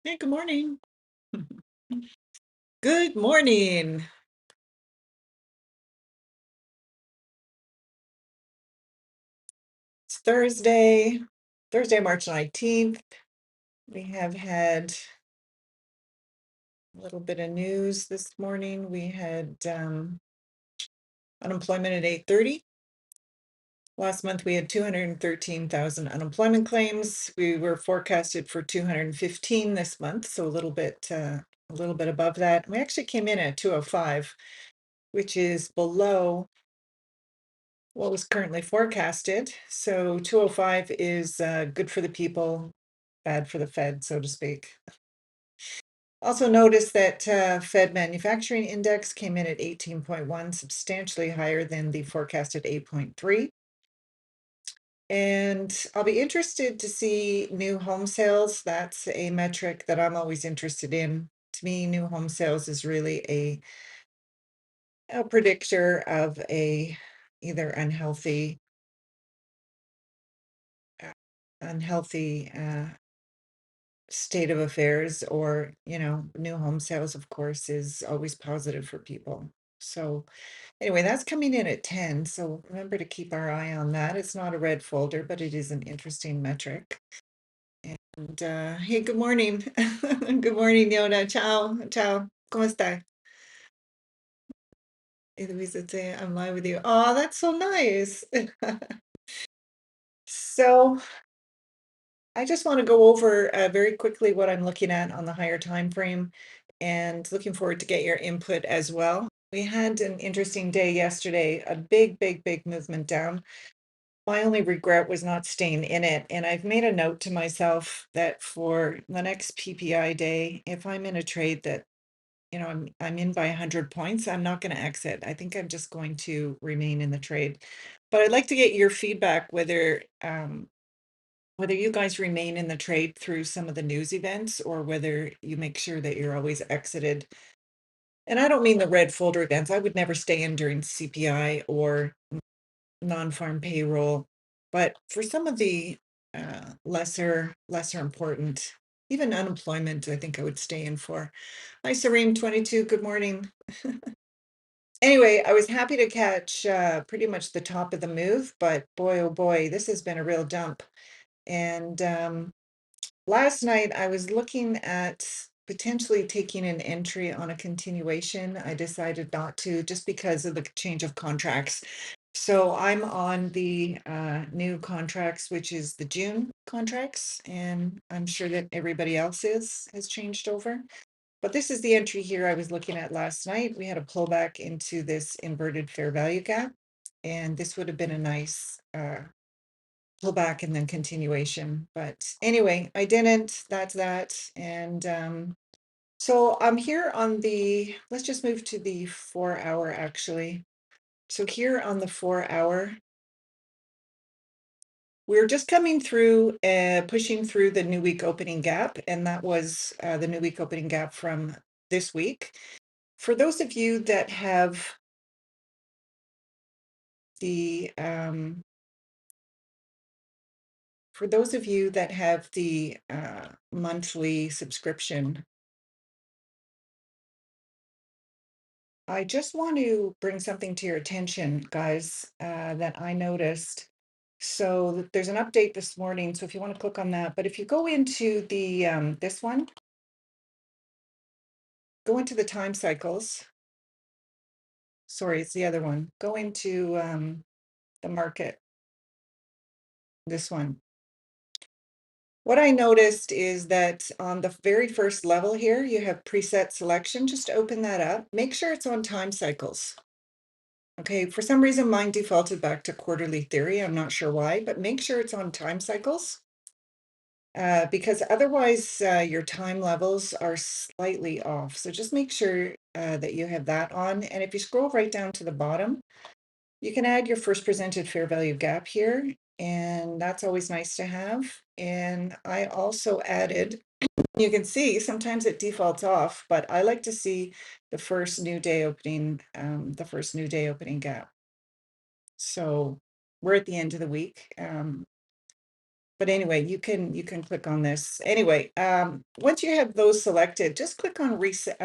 Hey, good morning. Good morning. It's Thursday, March 19th. We have had a little bit of news this morning. We had unemployment at 8:30. Last month, we had 213,000 unemployment claims. We were forecasted for 215 this month, so a little bit above that. We actually came in at 205, which is below what was currently forecasted. So 205 is good for the people, bad for the Fed, so to speak. Also notice that Fed manufacturing index came in at 18.1, substantially higher than the forecasted 8.3. And I'll be interested to see new home sales. That's a metric that I'm always interested in. To me, new home sales is really a predictor of a either uh, unhealthy state of affairs, or new home sales, of course, is always positive for people. So anyway, that's coming in at 10, so remember to keep our eye on that. It's not a red folder, but it is an interesting metric. And hey, good morning. Good morning, Yona. Ciao, ciao. ¿Cómo está? Luisa, I'm live with you. Oh, that's so nice. So I just want to go over very quickly what I'm looking at on the higher time frame, and looking forward to get your input as well. We had an interesting day yesterday, a big movement down. My only regret was not staying in it, and I've made a note to myself that for the next PPI day, if I'm in a trade that I'm in by 100 points, I'm not going to exit. I think I'm just going to remain in the trade. But I'd like to get your feedback whether you guys remain in the trade through some of the news events, or whether you make sure that you're always exited. And I don't mean the red folder events. I would never stay in during CPI or non-farm payroll. But for some of the lesser important, even unemployment, I think I would stay in for. Hi, Serene 22. Good morning. Anyway, I was happy to catch pretty much the top of the move, but boy, oh boy, this has been a real dump. And last night, I was looking at potentially taking an entry on a continuation. I decided not to, just because of the change of contracts. So I'm on the new contracts, which is the June contracts, and I'm sure that everybody else has changed over. But this is the entry here I was looking at last night. We had a pullback into this inverted fair value gap, and this would have been a nice pullback and then continuation. But anyway, I didn't. That's that. And so I'm here on let's just move to the 4 hour actually. So here on the 4 hour, we're just coming through, pushing through the new week opening gap, and that was the new week opening gap from this week. For those of you that have the monthly subscription, I just want to bring something to your attention, guys, that I noticed. So there's an update this morning. So if you want to click on that, but if you go into this one, go into the time cycles. Sorry, it's the other one. Go into the market, this one. What I noticed is that on the very first level here, you have preset selection. Just open that up. Make sure it's on time cycles. Okay, for some reason, mine defaulted back to quarterly theory. I'm not sure why, but make sure it's on time cycles. Because otherwise your time levels are slightly off. So just make sure that you have that on. And if you scroll right down to the bottom, you can add your first presented fair value gap here, and that's always nice to have. And I also added, you can see sometimes it defaults off, but I like to see the first new day opening, gap. So we're at the end of the week. But anyway, you can click on this. Anyway, once you have those selected, just click on reset,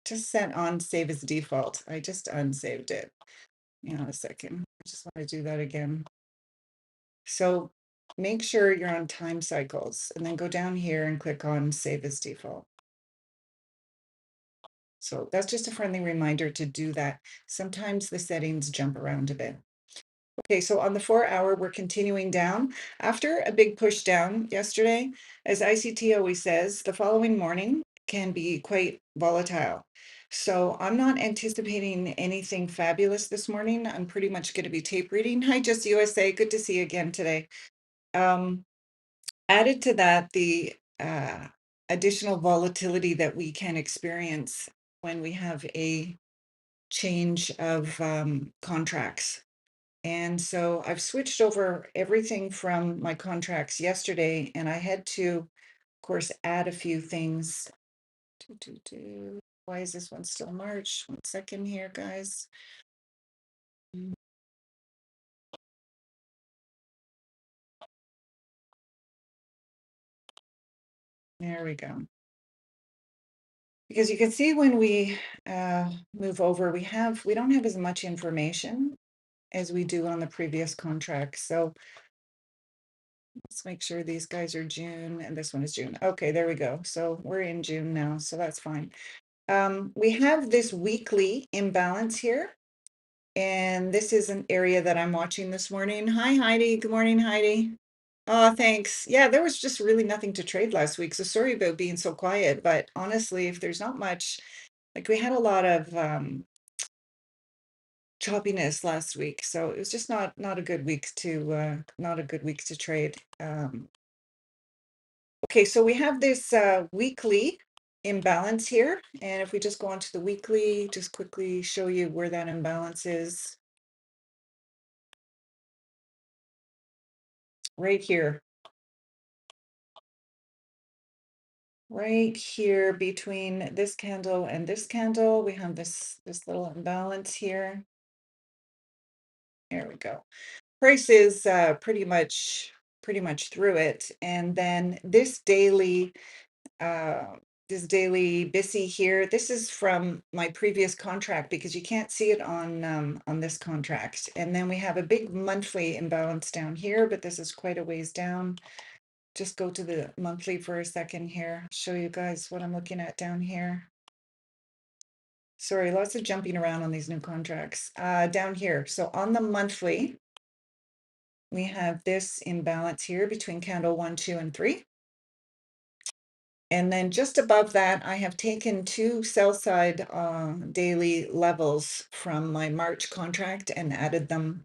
just set on save as default. I just unsaved it. Hang on a second. I just want to do that again. So make sure you're on time cycles and then go down here and click on save as default. So that's just a friendly reminder to do that. Sometimes the settings jump around a bit. Okay, so on the 4 hour, we're continuing down. After a big push down yesterday, as ICT always says, the following morning can be quite volatile. So I'm not anticipating anything fabulous this morning. I'm pretty much going to be tape reading. Hi, Just USA. Good to see you again today. Added to that, the additional volatility that we can experience when we have a change of contracts. And so I've switched over everything from my contracts yesterday, and I had to, of course, add a few things. Why is this one still March? 1 second here, guys. There we go. Because you can see when we move over, we don't have as much information as we do on the previous contract. So let's make sure these guys are June and this one is June. Okay, there we go. So we're in June now, so that's fine. We have this weekly imbalance here, and this is an area that I'm watching this morning. Hi, Heidi. Good morning, Heidi. Oh, thanks. Yeah, there was just really nothing to trade last week, so sorry about being so quiet, but honestly, if there's not much, like we had a lot of choppiness last week, so it was just not a good week to trade. Okay, so we have this weekly imbalance here, and if we just go on to the weekly, just quickly show you where that imbalance is. Right here. Right here between this candle and this candle, we have this little imbalance here. There we go. Price is pretty much through it, and then this daily BISI here, this is from my previous contract because you can't see it on this contract. And then we have a big monthly imbalance down here, but this is quite a ways down. Just go to the monthly for a second here. Show you guys what I'm looking at down here. Sorry, lots of jumping around on these new contracts. Down here, so on the monthly, we have this imbalance here between candle 1, 2, and 3. And then just above that, I have taken two sell side daily levels from my March contract and added them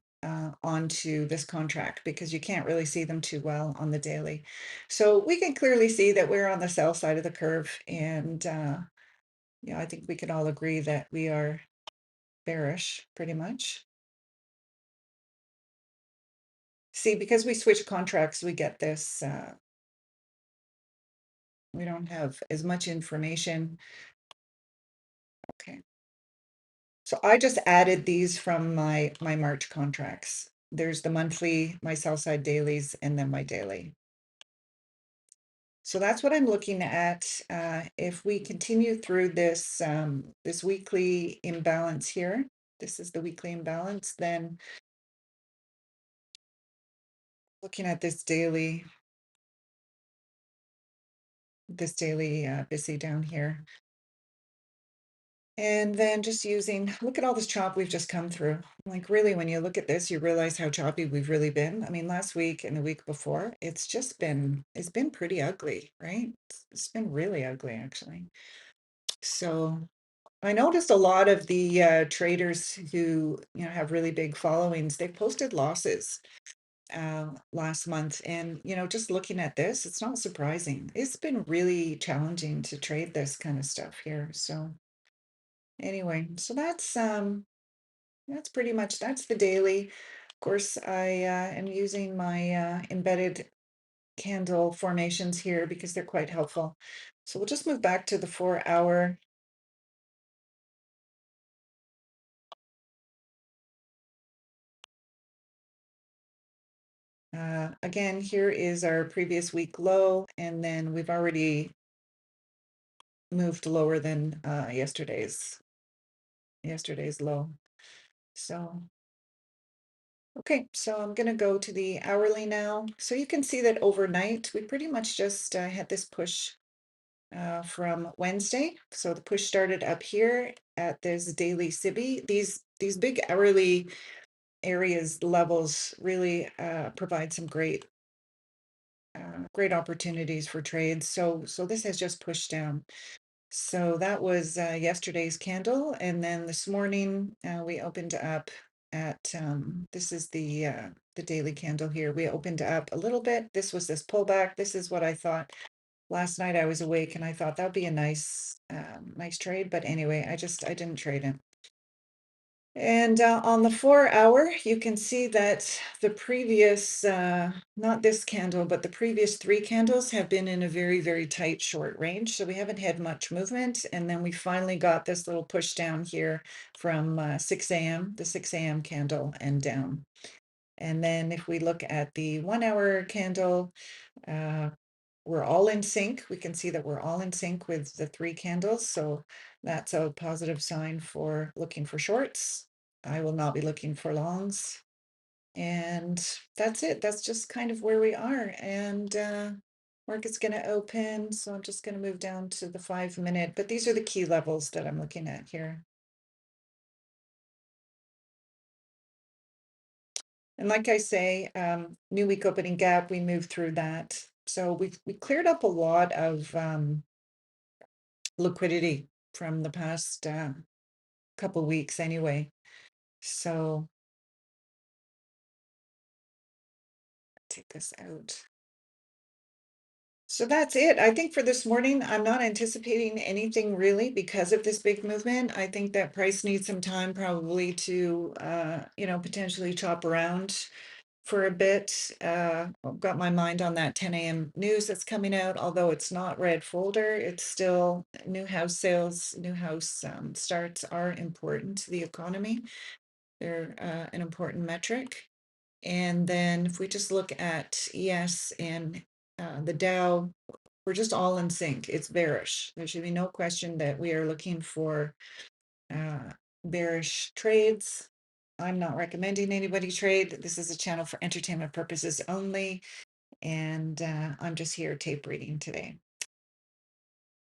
onto this contract because you can't really see them too well on the daily. So we can clearly see that we're on the sell side of the curve. And yeah, I think we can all agree that we are bearish pretty much. See, because we switch contracts, we get this. We don't have as much information. Okay. So I just added these from my March contracts. There's the monthly, my sell side dailies, and then my daily. So that's what I'm looking at. If we continue through this this weekly imbalance here, this is the weekly imbalance, then looking at this daily BISI down here. And then just using, look at all this chop we've just come through. Like really, when you look at this, you realize how choppy we've really been. I mean, last week and the week before, it's been pretty ugly, right? It's been really ugly, actually. So I noticed a lot of the traders who, have really big followings, they posted losses last month. And, just looking at this, it's not surprising. It's been really challenging to trade this kind of stuff here. So anyway, so that's pretty much, that's the daily. Of course, I am using my embedded candle formations here because they're quite helpful. So we'll just move back to the 4 hour. Again, here is our previous week low, and then we've already moved lower than yesterday's low. So, okay, so I'm going to go to the hourly now. So you can see that overnight, we pretty much just had this push from Wednesday. So the push started up here at this daily SIBI. These big hourly areas levels really provide some great opportunities for trades. So this has just pushed down. So that was yesterday's candle, and then this morning we opened up at this is the daily candle here. We opened up a little bit. This was this pullback. This is what I thought last night. I was awake and I thought that would be a nice trade, but anyway, I didn't trade it. And on the 4 hour, you can see that the previous, not this candle, but the previous 3 candles have been in a very, very tight short range. So we haven't had much movement. And then we finally got this little push down here from 6 a.m., the 6 a.m. candle and down. And then if we look at the 1 hour candle, we're all in sync. We can see that we're all in sync with the 3 candles. So that's a positive sign for looking for shorts. I will not be looking for longs. And that's it. That's just kind of where we are. And market's going to open. So I'm just going to move down to the 5 minute. But these are the key levels that I'm looking at here. And like I say, new week opening gap, we moved through that. So we cleared up a lot of liquidity from the past couple weeks anyway. So take this out. So that's it. I think for this morning, I'm not anticipating anything really because of this big movement. I think that price needs some time probably to, potentially chop around for a bit. I've got my mind on that 10 a.m. news that's coming out, although it's not red folder. It's still new house sales, new house starts are important to the economy. They're an important metric. And then if we just look at ES and the Dow, we're just all in sync. It's bearish. There should be no question that we are looking for bearish trades. I'm not recommending anybody trade. This is a channel for entertainment purposes only. And I'm just here tape reading today.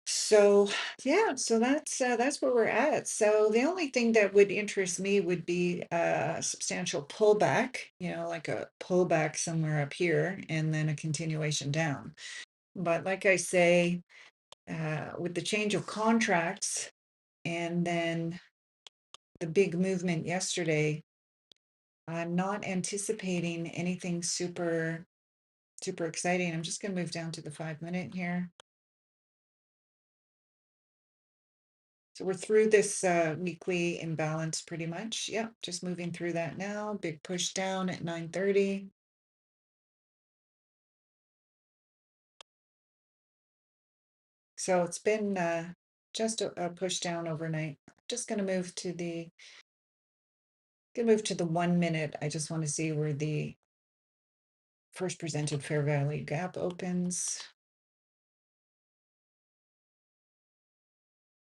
So yeah, so that's where we're at. So the only thing that would interest me would be a substantial pullback, like a pullback somewhere up here and then a continuation down. But like I say, with the change of contracts and then the big movement yesterday, I'm not anticipating anything super exciting. I'm just going to move down to the 5 minute here. So we're through this weekly imbalance pretty much. Yeah, just moving through that now. Big push down at 9:30. So it's been just a push down overnight. Just going to move to the 1 minute. I just want to see where the first presented fair value gap opens.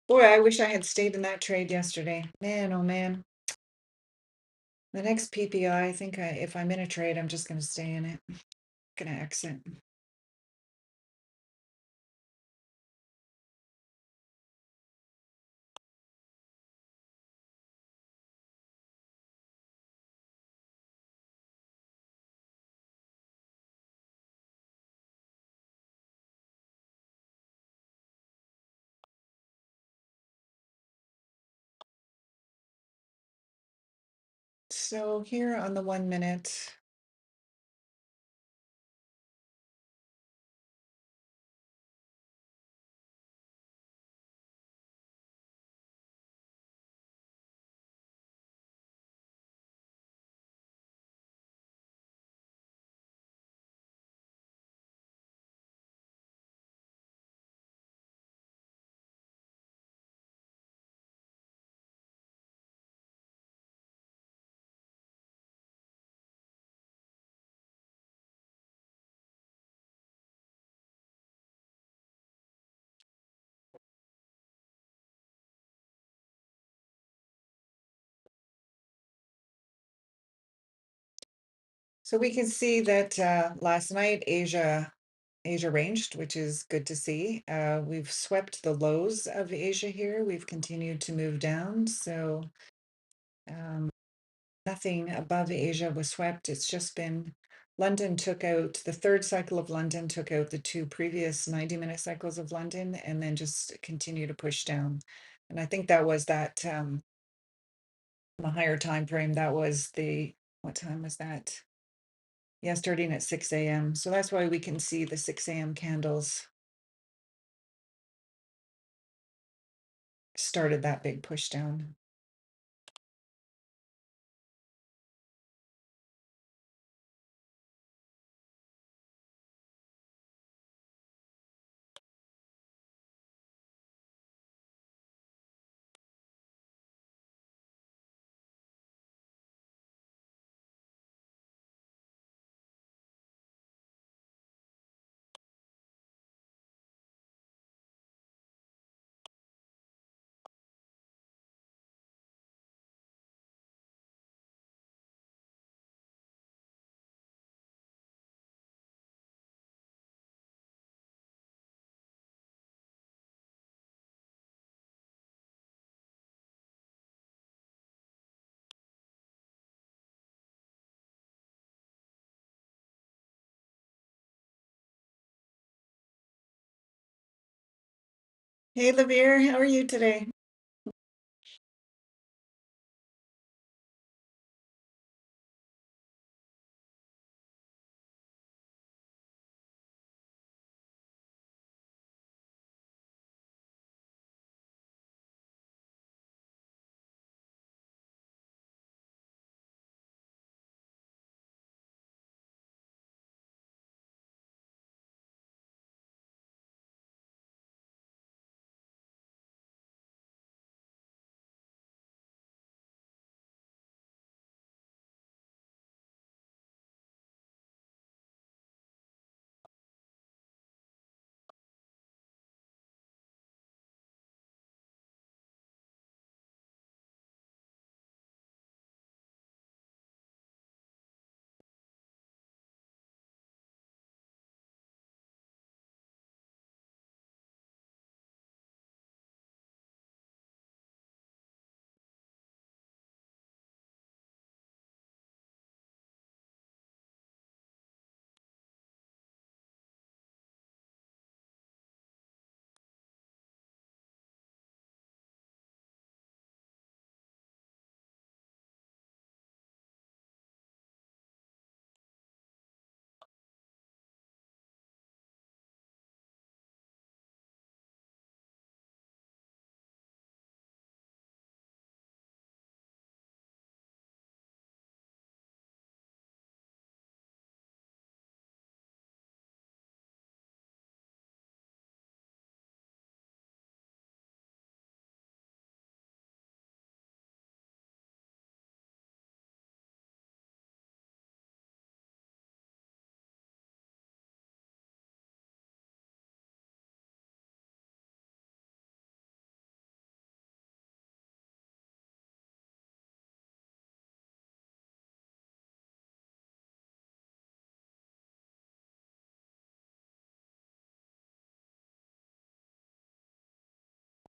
Boy, I wish I had stayed in that trade yesterday. Man, oh man. The next PPI, I think if I'm in a trade, I'm just going to stay in it. Going to exit. So here on the 1 minute, So we can see that last night Asia ranged, which is good to see. We've swept the lows of Asia here. We've continued to move down. So um, nothing above Asia was swept. It's just been London took out the third cycle of London, took out the two previous 90-minute cycles of London, and then just continue to push down. And I think that was that the higher time frame. That was the, what time was that? Yeah, starting at 6 a.m. So that's why we can see the 6 a.m. candles started that big push down. Hey, Lavere, how are you today?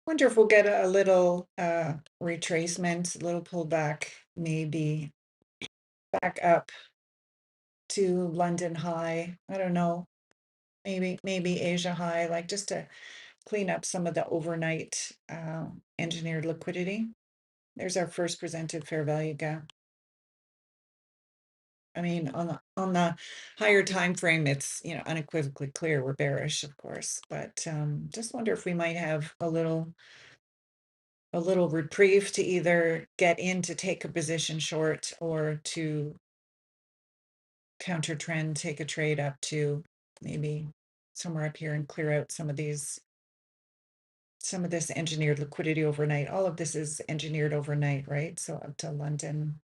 Wonder if we'll get a little retracement, a little pullback, maybe back up to London high. I don't know. Maybe Asia high, like just to clean up some of the overnight engineered liquidity. There's our first presented fair value gap. I mean, on the higher time frame, it's unequivocally clear we're bearish, of course, but just wonder if we might have a little reprieve to either get in to take a position short or to counter trend, take a trade up to maybe somewhere up here and clear out some of this engineered liquidity overnight. All of this is engineered overnight, right? So up to London.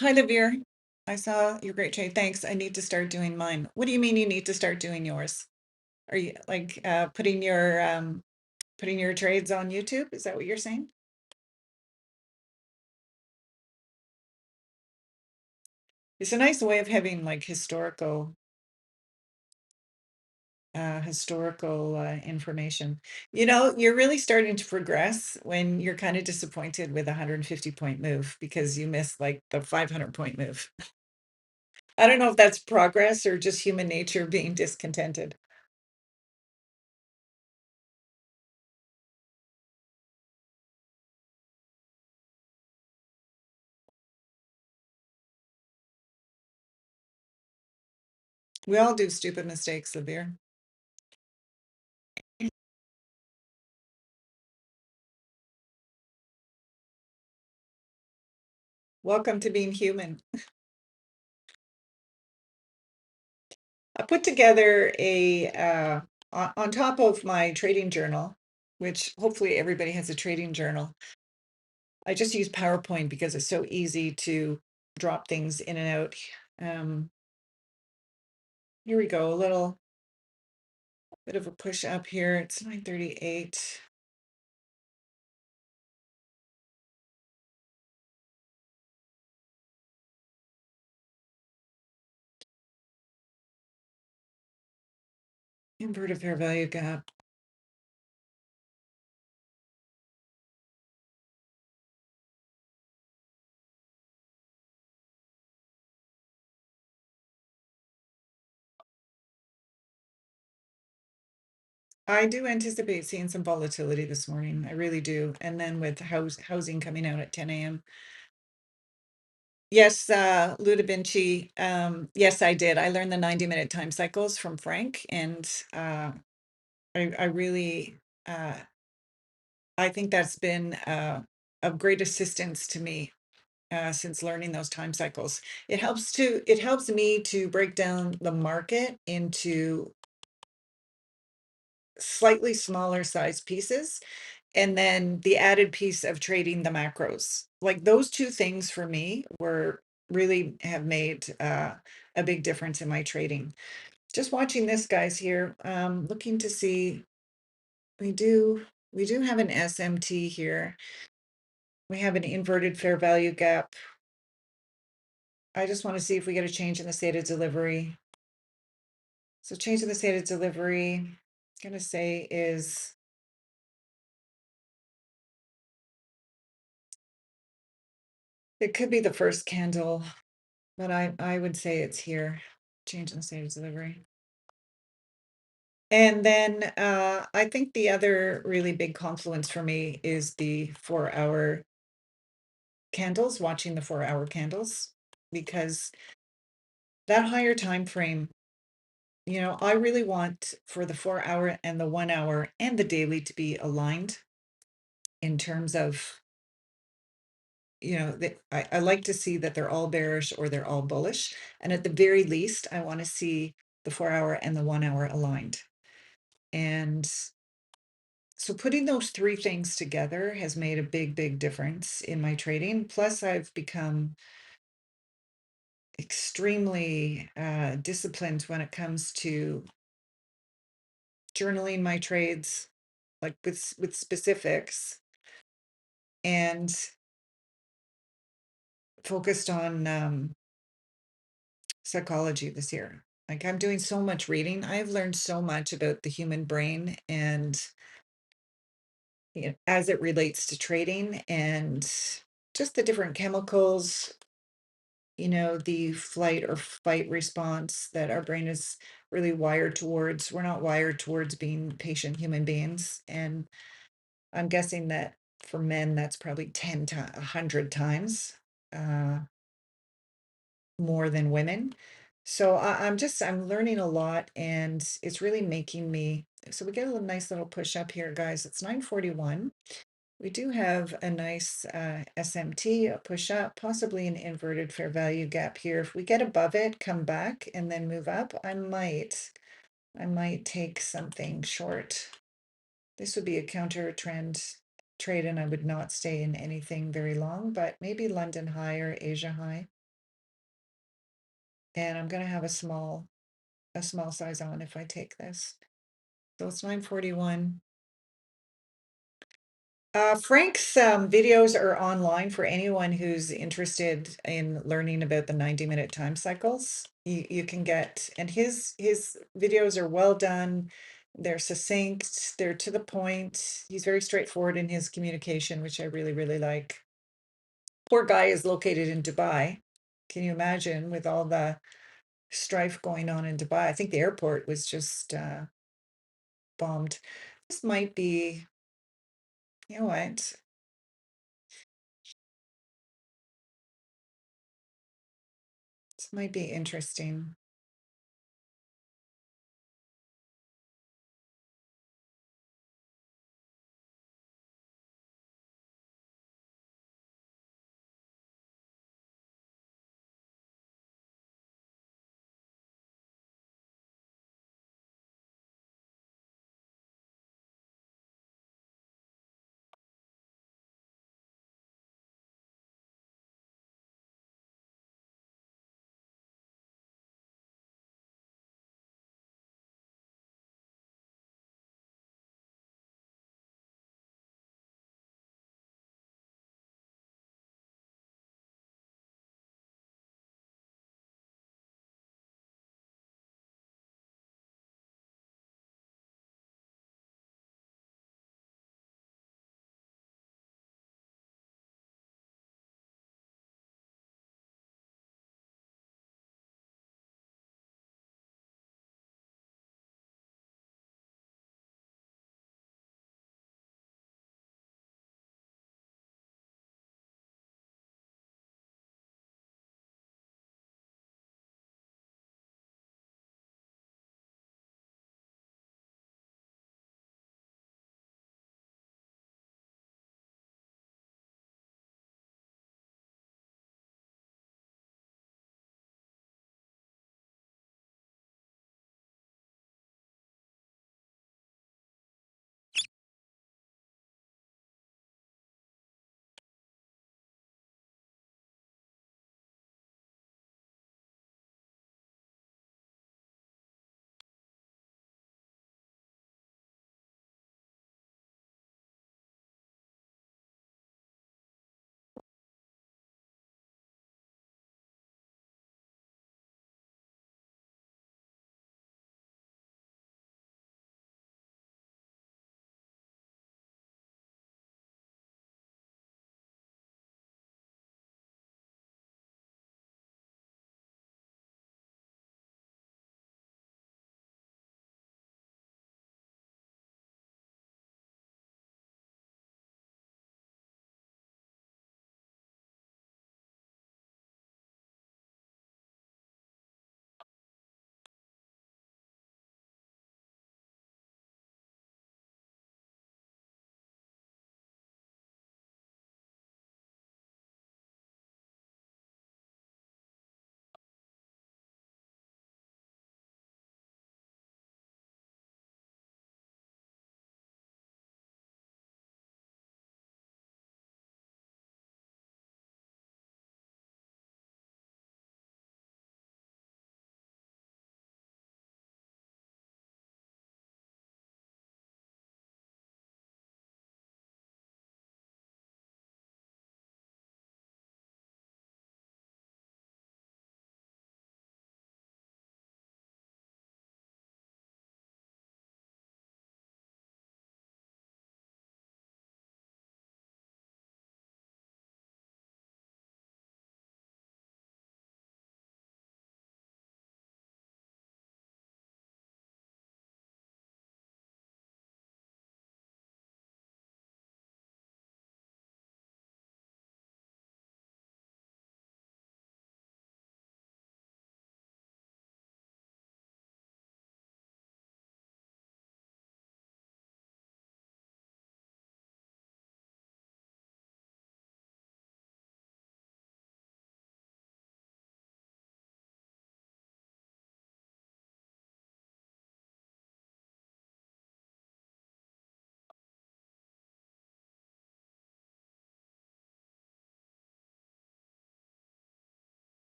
Hi, Lavir. I saw your great trade. Thanks. I need to start doing mine. What do you mean you need to start doing yours? Are you like putting your trades on YouTube? Is that what you're saying? It's a nice way of having like historical information. You know, you're really starting to progress when you're kind of disappointed with a 150-point move because you missed like the 500-point move. I don't know if that's progress or just human nature being discontented. We all do stupid mistakes, Levere. Welcome to being human. I put together on top of my trading journal, which hopefully everybody has a trading journal. I just use PowerPoint because it's so easy to drop things in and out. Here we go, a little bit of a push up here. It's 9:38. Inverted fair value gap. I do anticipate seeing some volatility this morning. I really do. And then with housing coming out at 10 a.m. Yes, Luda Vinci. Yes, I did. I learned the 90-minute time cycles from Frank, and I really, I think that's been of great assistance to me since learning those time cycles. It helps me to break down the market into slightly smaller size pieces, and then the added piece of trading the macros. Like those two things for me were really have made a big difference in my trading. Just watching this, guys, here, looking to see, we do have an SMT here. We have an inverted fair value gap. I just want to see if we get a change in the state of delivery. So change in the state of delivery, I'm gonna say is, it could be the first candle, but I would say it's here. Change in the state of delivery. And then I think the other really big confluence for me is the 4-hour candles, watching the 4-hour candles, because that higher time frame, you know, I really want for the 4-hour and the 1-hour and the daily to be aligned in terms of, you know, that I like to see that they're all bearish or they're all bullish. And at the very least, I want to see the 4-hour and the 1-hour aligned. And so putting those three things together has made a big, big difference in my trading. Plus, I've become extremely disciplined when it comes to journaling my trades, like with specifics, and focused on psychology this year. Like I'm doing so much reading. I've learned so much about the human brain and, you know, as it relates to trading and just the different chemicals, you know, the flight or fight response that our brain is really wired towards. We're not wired towards being patient human beings. And I'm guessing that for men, that's probably 10 to 100 times uh, more than women. So I'm learning a lot, and it's really making me. So we get a nice little push up here, guys. It's 9:41. We do have a nice SMT, a push up, possibly an inverted fair value gap here. If we get above it, come back and then move up, I might take something short. This would be a counter trend trade, and I would not stay in anything very long, but maybe London high or Asia high. And I'm gonna have a small size on if I take this. So it's 9:41. Frank's videos are online for anyone who's interested in learning about the 90-minute time cycles. You can get, and his videos are well done. They're succinct, they're to the point. He's very straightforward in his communication, which I really, really like. Poor guy is located in Dubai. Can you imagine with all the strife going on in Dubai? I think the airport was just bombed. This might be, you know what? This might be interesting.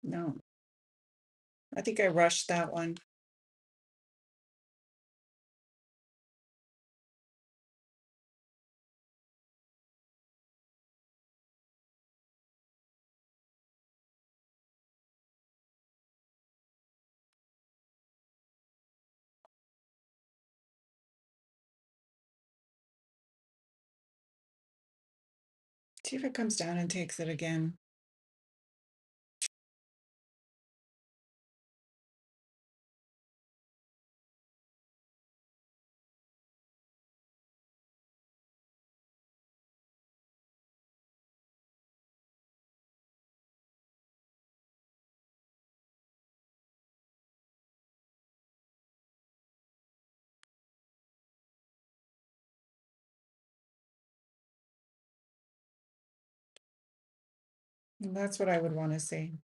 No, I think I rushed that one. See if it comes down and takes it again. And that's what I would want to see.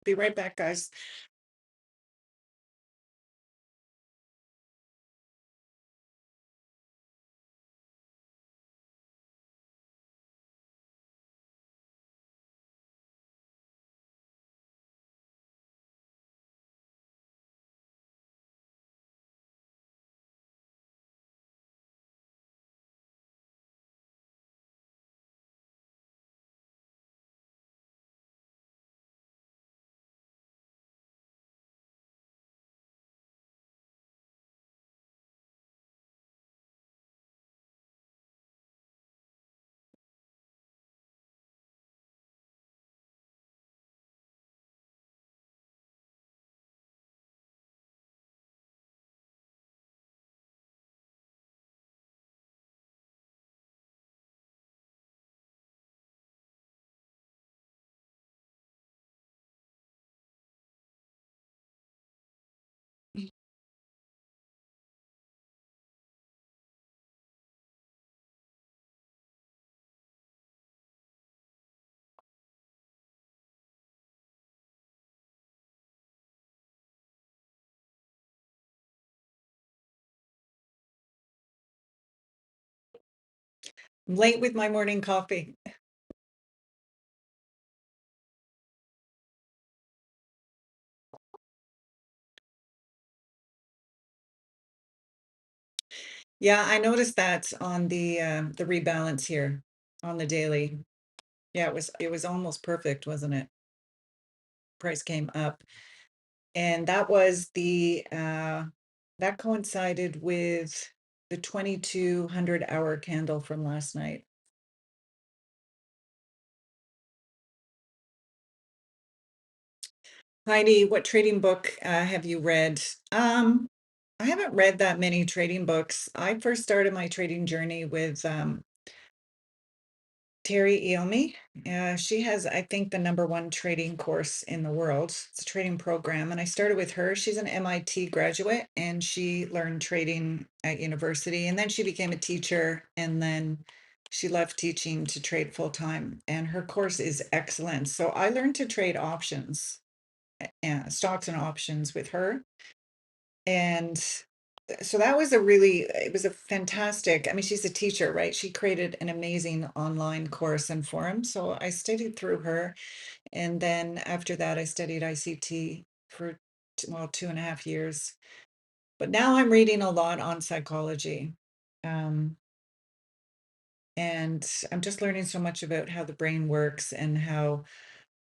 Be right back, guys. I'm late with my morning coffee. Yeah, I noticed that on the rebalance here on the daily. Yeah, it was almost perfect, wasn't it? Price came up. And that was that coincided with the 2200-hour candle from last night. Heidi, what trading book have you read? I haven't read that many trading books. I first started my trading journey with Terry Eomi. She has, I think, the #1 trading course in the world. It's a trading program, and I started with her. She's an MIT graduate, and she learned trading at university, and then she became a teacher, and then she left teaching to trade full time. And her course is excellent. So I learned to trade options, stocks and options with her, and so that was it was a fantastic, I mean, she's a teacher, right? She created an amazing online course and forum. So I studied through her. And then after that, I studied ICT for, well, 2.5 years. But now I'm reading a lot on psychology. Um, and I'm just learning so much about how the brain works and how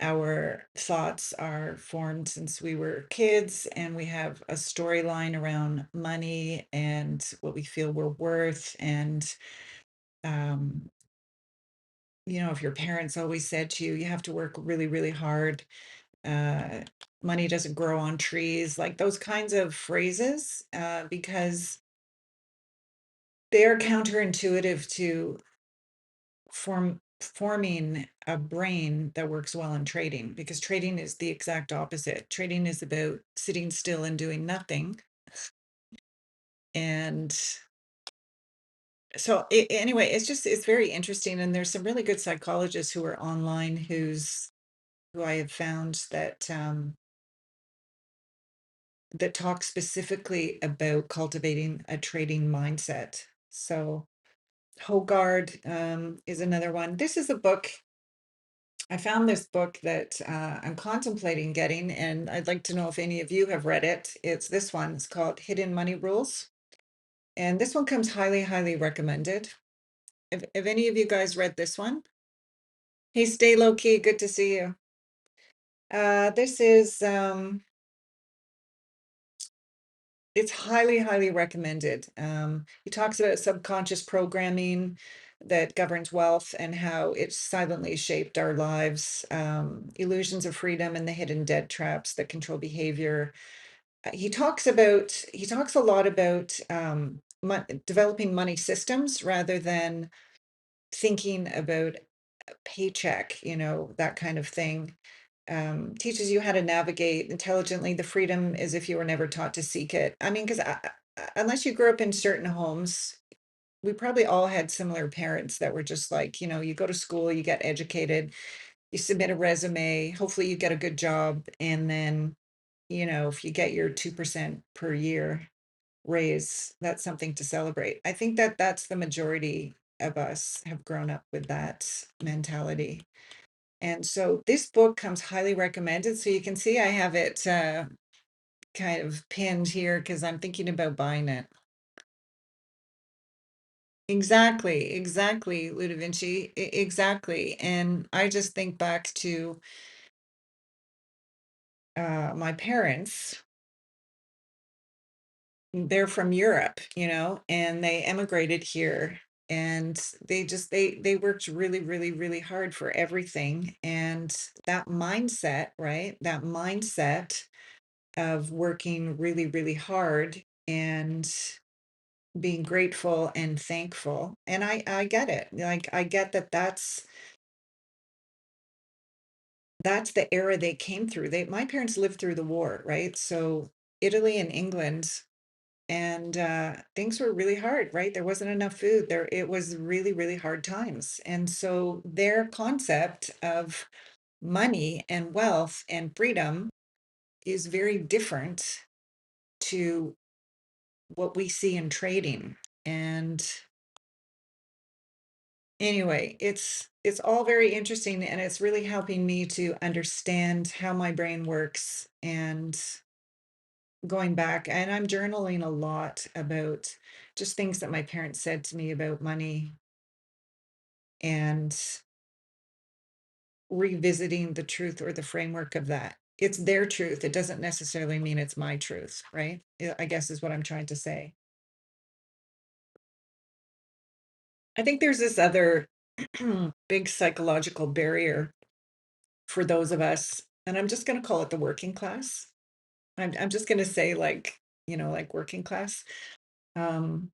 our thoughts are formed since we were kids, and we have a storyline around money and what we feel we're worth. And um, if your parents always said to you, you have to work really, really hard, uh, money doesn't grow on trees, like those kinds of phrases, because they're counterintuitive to forming a brain that works well in trading, because trading is the exact opposite. Trading is about sitting still and doing nothing. And so anyway, it's very interesting, and there's some really good psychologists who are online who I have found that talk specifically about cultivating a trading mindset. So Hogard is another one. This is a book. I found this book that I'm contemplating getting, and I'd like to know if any of you have read it. It's this one. It's called Hidden Money Rules. And this one comes highly, highly recommended. Have any of you guys read this one? Hey, stay low key. Good to see you. This is it's highly, highly recommended. He talks about subconscious programming that governs wealth and how it's silently shaped our lives, illusions of freedom and the hidden debt traps that control behavior. He talks a lot about developing money systems rather than thinking about a paycheck, that kind of thing. Teaches you how to navigate intelligently. The freedom is if you were never taught to seek it. I mean, because unless you grew up in certain homes, we probably all had similar parents that were just like, you go to school, you get educated, you submit a resume, hopefully you get a good job, and then, if you get your 2% per year raise, that's something to celebrate. I think that that's the majority of us have grown up with that mentality. And so this book comes highly recommended. So you can see I have it kind of pinned here because I'm thinking about buying it. Exactly, exactly, Ludovici, exactly. And I just think back to my parents. They're from Europe, and they emigrated here, and they worked really, really, really hard for everything. And that mindset, right? That mindset of working really, really hard and being grateful and thankful. And I get it. Like, I get that that's the era they came through. My parents lived through the war, right? So Italy and England, and things were really hard, right? There wasn't enough food there. It was really, really hard times. And so their concept of money and wealth and freedom is very different to what we see in trading. And anyway, it's all very interesting, and it's really helping me to understand how my brain works, and going back, and I'm journaling a lot about just things that my parents said to me about money, and revisiting the truth or the framework of that. it's their truth. It doesn't necessarily mean it's my truth, right? I guess is what I'm trying to say. I think there's this other big psychological barrier for those of us, and I'm just going to call it the working class. I'm just going to say like, like working class. Um,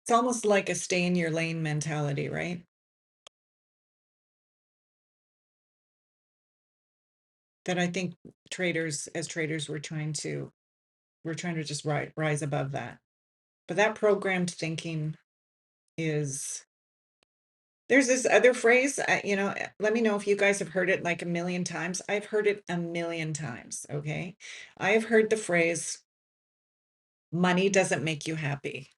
it's almost like a stay in your lane mentality, right? That I think as traders, we're trying to just rise above that. But that programmed thinking is there's this other phrase, let me know if you guys have heard it like a million times. I've heard it a million times, okay? I have heard the phrase, money doesn't make you happy.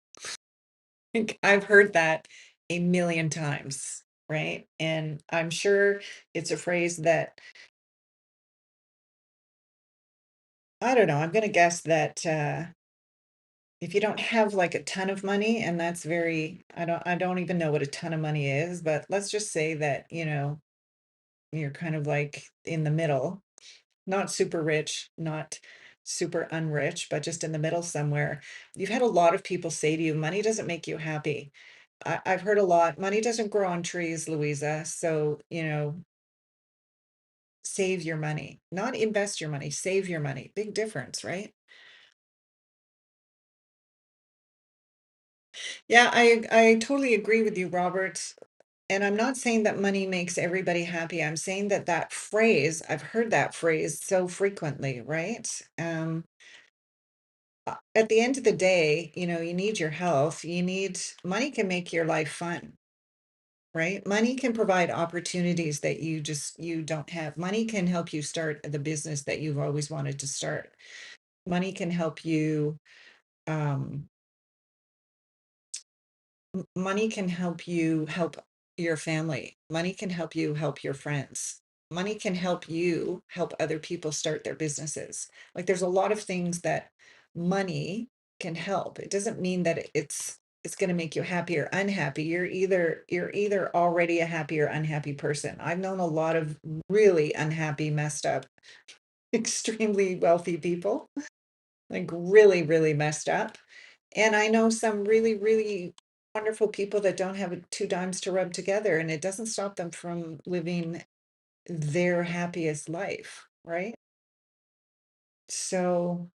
Think I've heard that a million times, right? And I'm sure it's a phrase that, I don't know, I'm going to guess that if you don't have like a ton of money, and that's very, I don't even know what a ton of money is, but let's just say that, you're kind of like in the middle, not super rich, not super unrich, but just in the middle somewhere. You've had a lot of people say to you, money doesn't make you happy. I've heard a lot, money doesn't grow on trees, Louisa. So, save your money, not invest your money, save your money. Big difference, right? Yeah, I totally agree with you, Robert. And I'm not saying that money makes everybody happy. I'm saying that that phrase, I've heard that phrase so frequently, right? At the end of the day, you need your health. Money can make your life fun, right? Money can provide opportunities that you don't have. Money can help you start the business that you've always wanted to start. Money can help you um money can help you help your family. Money can help you help your friends. Money can help you help other people start their businesses. Like there's a lot of things that money can help. It doesn't mean that it's going to make you happy or unhappy. You're either already a happy or unhappy person. I've known a lot of really unhappy, messed up, extremely wealthy people, like really, really messed up. And I know some really, really wonderful people that don't have two dimes to rub together, and it doesn't stop them from living their happiest life, right? So,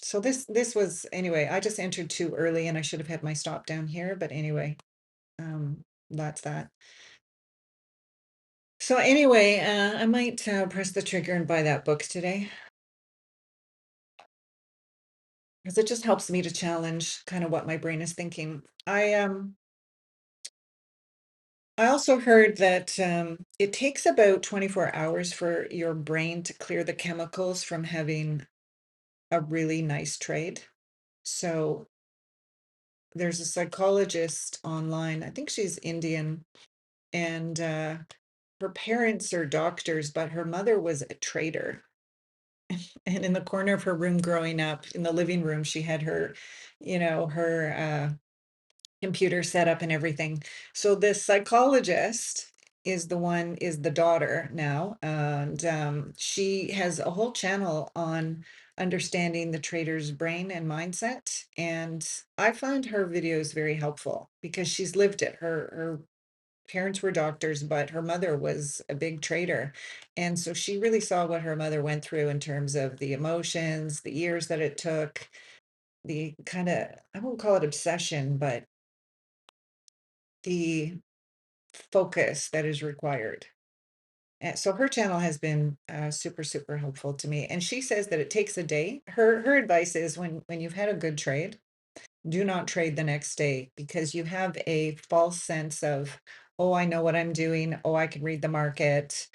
so this was anyway. I just entered too early, and I should have had my stop down here. But anyway, that's that. So anyway, I might press the trigger and buy that book today because it just helps me to challenge kind of what my brain is thinking. I also heard that it takes about 24 hours for your brain to clear the chemicals from having a really nice trade. So there's a psychologist online, I think she's Indian, and her parents are doctors, but her mother was a trader. And in the corner of her room growing up, in the living room, she had her computer setup and everything. So this psychologist is the daughter now, and she has a whole channel on understanding the trader's brain and mindset. And I find her videos very helpful because she's lived it. Her parents were doctors, but her mother was a big trader. And so she really saw what her mother went through in terms of the emotions, the years that it took, the kind of, I won't call it obsession, but the focus that is required. And so her channel has been super, super helpful to me. And she says that it takes a day. Her advice is when you've had a good trade, do not trade the next day because you have a false sense of, oh, I know what I'm doing. Oh, I can read the market.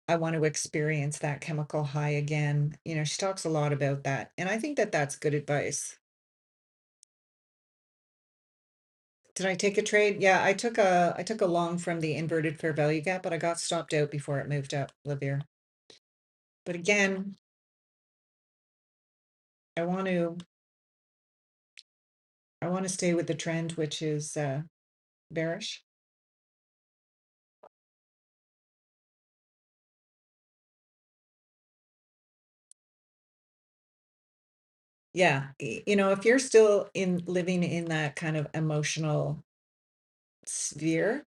I want to experience that chemical high again. She talks a lot about that. And I think that that's good advice. Did I take a trade? Yeah, I took a long from the inverted fair value gap, but I got stopped out before it moved up, Livier. But again, I want to I want to stay with the trend, which is bearish. Yeah, if you're still in living in that kind of emotional sphere,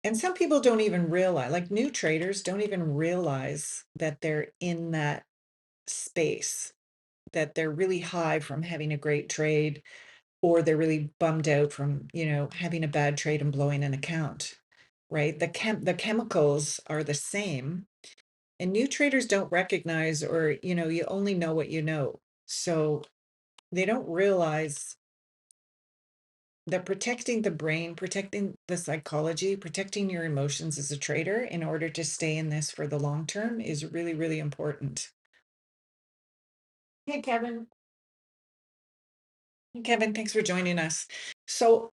and some people don't even realize, like new traders don't even realize that they're in that space, that they're really high from having a great trade, or they're really bummed out from, having a bad trade and blowing an account, right? The chemicals are the same, and new traders don't recognize, or, you only know what you know. So they don't realize that protecting the brain, protecting the psychology, protecting your emotions as a trader in order to stay in this for the long term is really, really important. Hey, Kevin. Hey, Kevin, thanks for joining us. So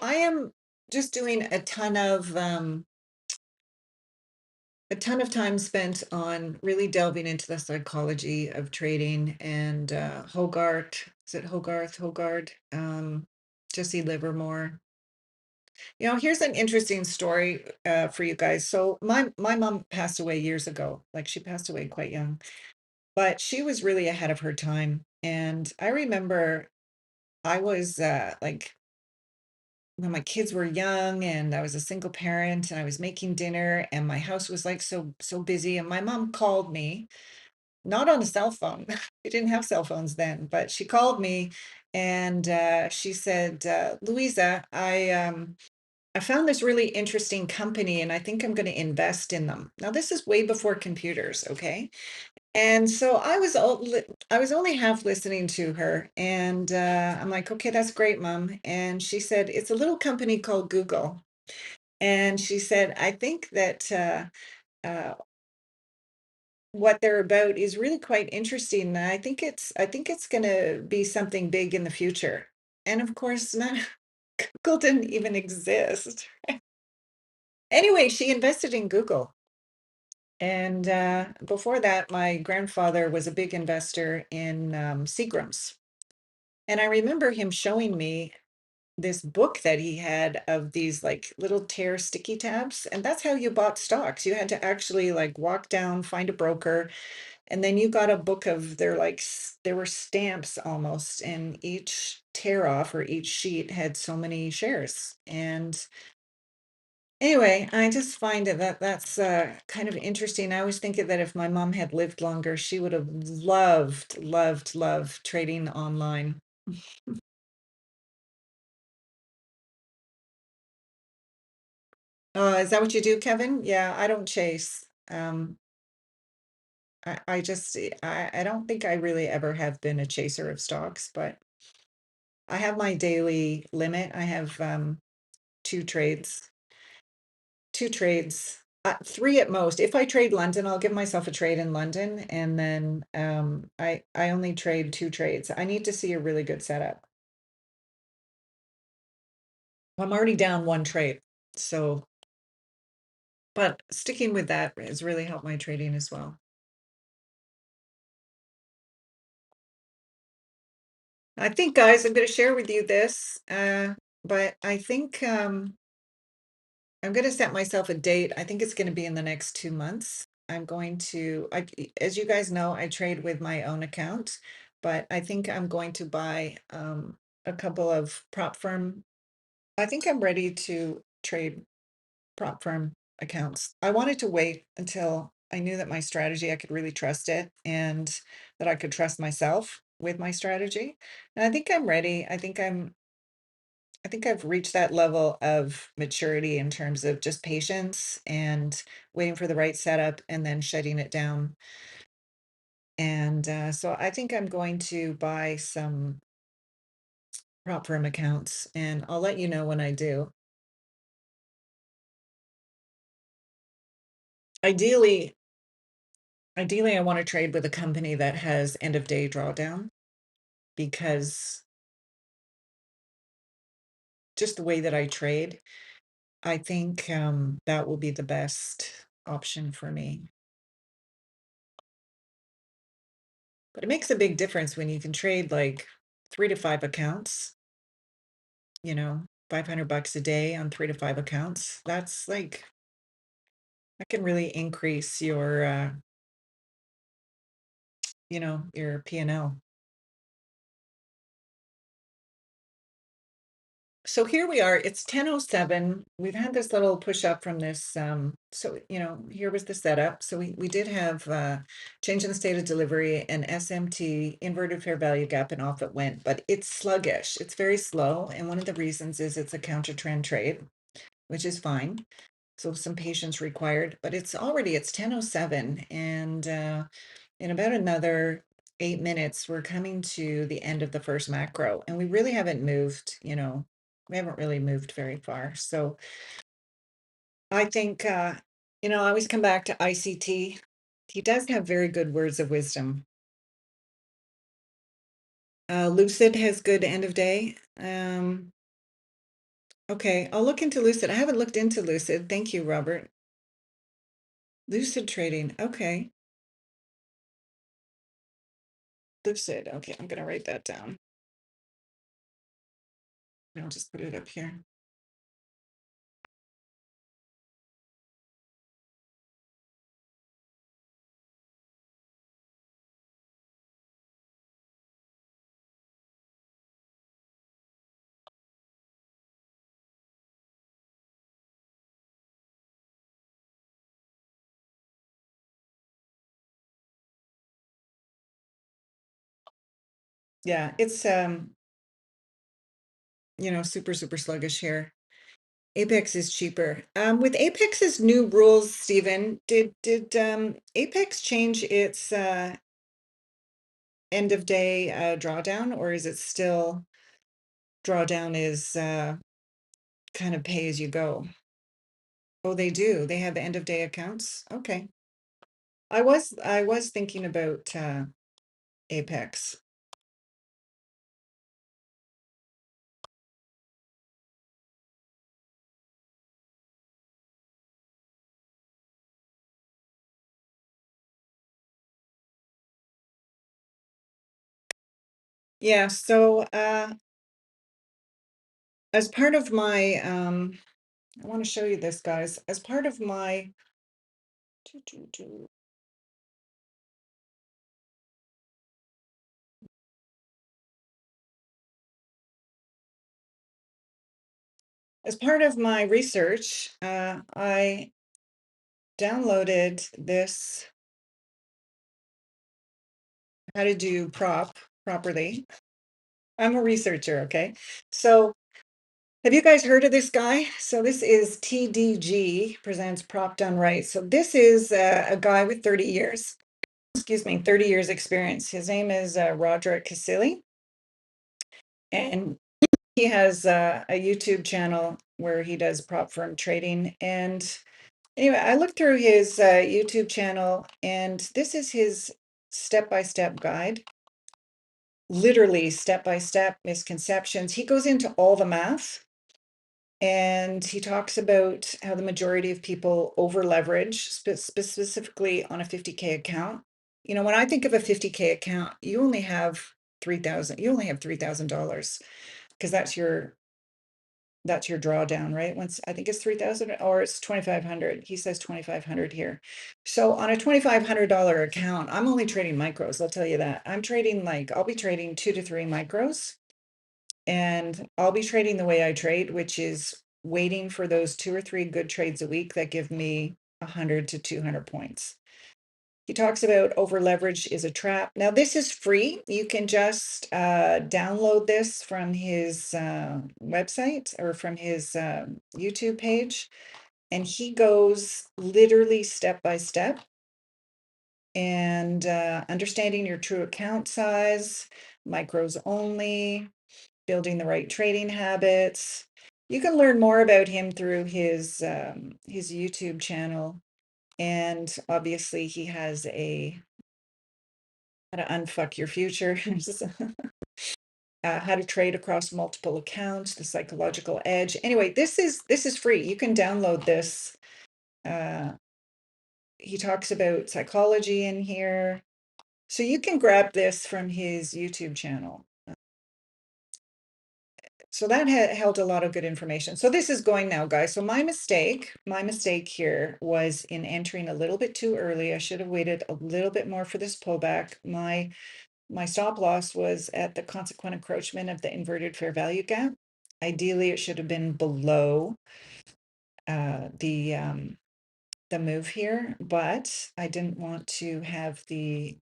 I am just doing a ton of time spent on really delving into the psychology of trading, and Hogarth, is it Hogarth, Jesse Livermore. Here's an interesting story for you guys. So my mom passed away years ago. Like, she passed away quite young, but she was really ahead of her time. And I remember I was like, when my kids were young, and I was a single parent, and I was making dinner, and my house was like so busy, and my mom called me, not on a cell phone. We didn't have cell phones then, but she called me, and she said, Louisa, I found this really interesting company, and I think I'm going to invest in them. Now, this is way before computers, okay? And so I was only half listening to her, and I'm like, okay, that's great, Mom. And she said, it's a little company called Google. And she said, I think that what they're about is really quite interesting. And I think it's going to be something big in the future. And of course, Google didn't even exist. Anyway, she invested in Google. And before that, my grandfather was a big investor in Seagrams. And I remember him showing me this book that he had of these like little tear sticky tabs. And that's how you bought stocks. You had to actually like walk down, find a broker, and then you got a book of there were stamps almost, and each tear off or each sheet had so many shares. And anyway, I just find that's kind of interesting. I always think that if my mom had lived longer, she would have loved, loved, loved trading online. Is that what you do, Kevin? Yeah, I don't chase. I just I don't think I really ever have been a chaser of stocks, but I have my daily limit. I have two trades, three at most. If I trade London, I'll give myself a trade in London, and then I only trade two trades. I need to see a really good setup. I'm already down one trade, so but sticking with that has really helped my trading as well. I think, guys, I'm going to share with you this, but I think I'm going to set myself a date. I think it's going to be in the next 2 months. As you guys know, I trade with my own account, but I think I'm going to buy a couple of prop firm. I think I'm ready to trade prop firm accounts. I wanted to wait until I knew that my strategy, I could really trust it, and that I could trust myself with my strategy. And I think I'm ready. I think I've reached that level of maturity in terms of just patience and waiting for the right setup and then shutting it down. And so I think I'm going to buy some prop firm accounts, and I'll let you know when I do. Ideally, ideally, I want to trade with a company that has end of day drawdown, because just the way that I trade, I think that will be the best option for me. But it makes a big difference when you can trade like 3 to 5 accounts, 500 bucks a day on 3 to 5 accounts. That's like, that can really increase your P&L. So here we are, it's 10:07. We've had this little push up from this. So, here was the setup. So we did have change in the state of delivery and SMT, inverted fair value gap, and off it went, but it's sluggish. It's very slow. And one of the reasons is it's a counter trend trade, which is fine. So some patience required, but it's 10:07. And in about another 8 minutes, we're coming to the end of the first macro, and we really haven't moved, we haven't really moved very far. So I think, I always come back to ICT. He does have very good words of wisdom. Lucid has good end of day. Okay, I'll look into Lucid. I haven't looked into Lucid. Thank you, Robert. Lucid trading. Okay. Lucid. Okay, I'm gonna write that down. I'll just put it up here. Yeah, it's super, super sluggish here. Apex is cheaper. With Apex's new rules, Stephen, did Apex change its end of day drawdown, or is it still drawdown is kind of pay as you go? Oh, they do. They have end of day accounts. Okay. I was thinking about Apex. Yeah, so as part of my I want to show you this, guys. As part of my research, I downloaded this how to do properly. I'm a researcher, okay? So have you guys heard of this guy? So this is TDG, presents Prop Done Right. So this is a guy with 30 years, 30 years experience. His name is Roderick Casilli, and he has a YouTube channel where he does prop firm trading. And anyway, I looked through his YouTube channel, and this is his step-by-step guide, literally step-by-step misconceptions. He goes into all the math, and he talks about how the majority of people over leverage, specifically on a 50K account. When I think of a 50K account, you only have $3,000 because that's your drawdown, right? Once I think it's 3,000 or it's 2,500. He says 2,500 here. So on a $2,500 account, I'm only trading micros. I'll tell you that. I'll be trading 2 to 3 micros, and I'll be trading the way I trade, which is waiting for those 2 or 3 good trades a week that give me 100 to 200 points. He talks about over leverage is a trap. Now, this is free. You can just download this from his website or from his YouTube page. And he goes literally step by step. And understanding your true account size, micros only, building the right trading habits. You can learn more about him through his YouTube channel. And obviously he has how to unfuck your future, how to trade across multiple accounts, the psychological edge. Anyway, this is free. You can download this. He talks about psychology in here. So you can grab this from his YouTube channel. So that held a lot of good information. So this is going now, guys. So my mistake here was in entering a little bit too early. I should have waited a little bit more for this pullback. My stop loss was at the consequent encroachment of the inverted fair value gap. Ideally, it should have been below the move here, but I didn't want to have the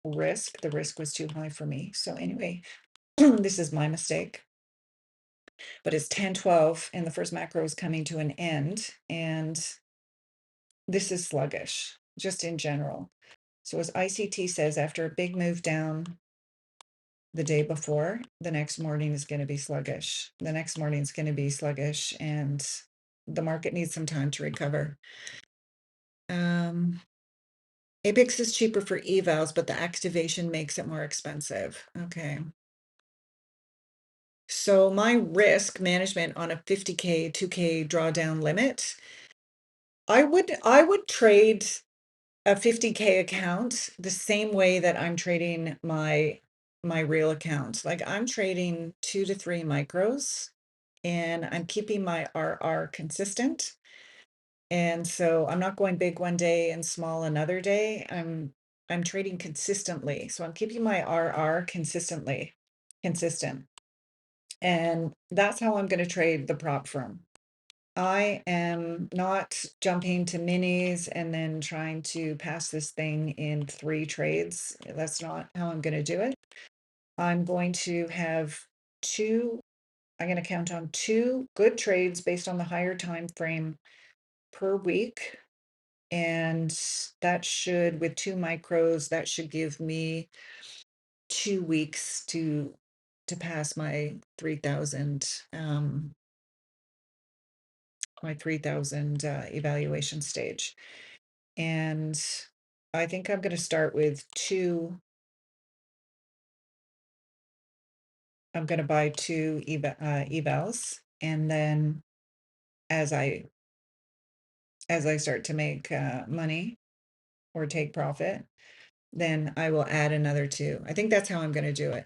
risk. The risk was too high for me. So anyway, this is my mistake. But it's 10:12 and the first macro is coming to an end, and this is sluggish just in general. So as ICT says, after a big move down the day before, the next morning is going to be sluggish. The next morning is going to be sluggish, and the market needs some time to recover. APIX is cheaper for evals, but the activation makes it more expensive. Okay. So my risk management on a 50K, 2K drawdown limit, I would trade a 50K account the same way that I'm trading my real account. Like I'm trading 2 to 3 micros, and I'm keeping my RR consistent. And so I'm not going big one day and small another day. I'm trading consistently. So I'm keeping my RR consistent. And that's how I'm going to trade the prop firm. I am not jumping to minis and then trying to pass this thing in 3 trades. That's not how I'm going to do it. I'm going to have I'm going to count on 2 good trades based on the higher time frame per week. And that should, with 2 micros, that should give me 2 weeks to pass my 3,000 evaluation stage. And I think I'm going to start with 2. I'm going to buy 2 evals, and then as I start to make money or take profit, then I will add another 2. I think that's how I'm going to do it.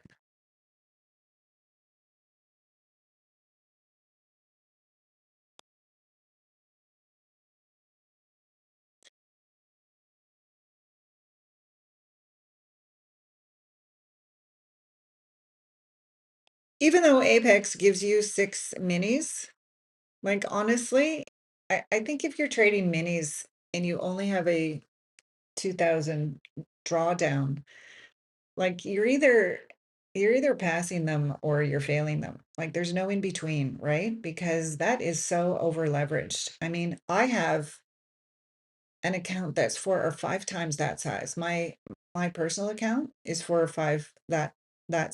Even though Apex gives you 6 minis, like honestly, I think if you're trading minis and you only have a 2,000 drawdown, like you're either passing them or you're failing them. Like there's no in between, right? Because that is so over leveraged. I mean, I have an account that's 4 or 5 times that size. My personal account is 4 or 5 that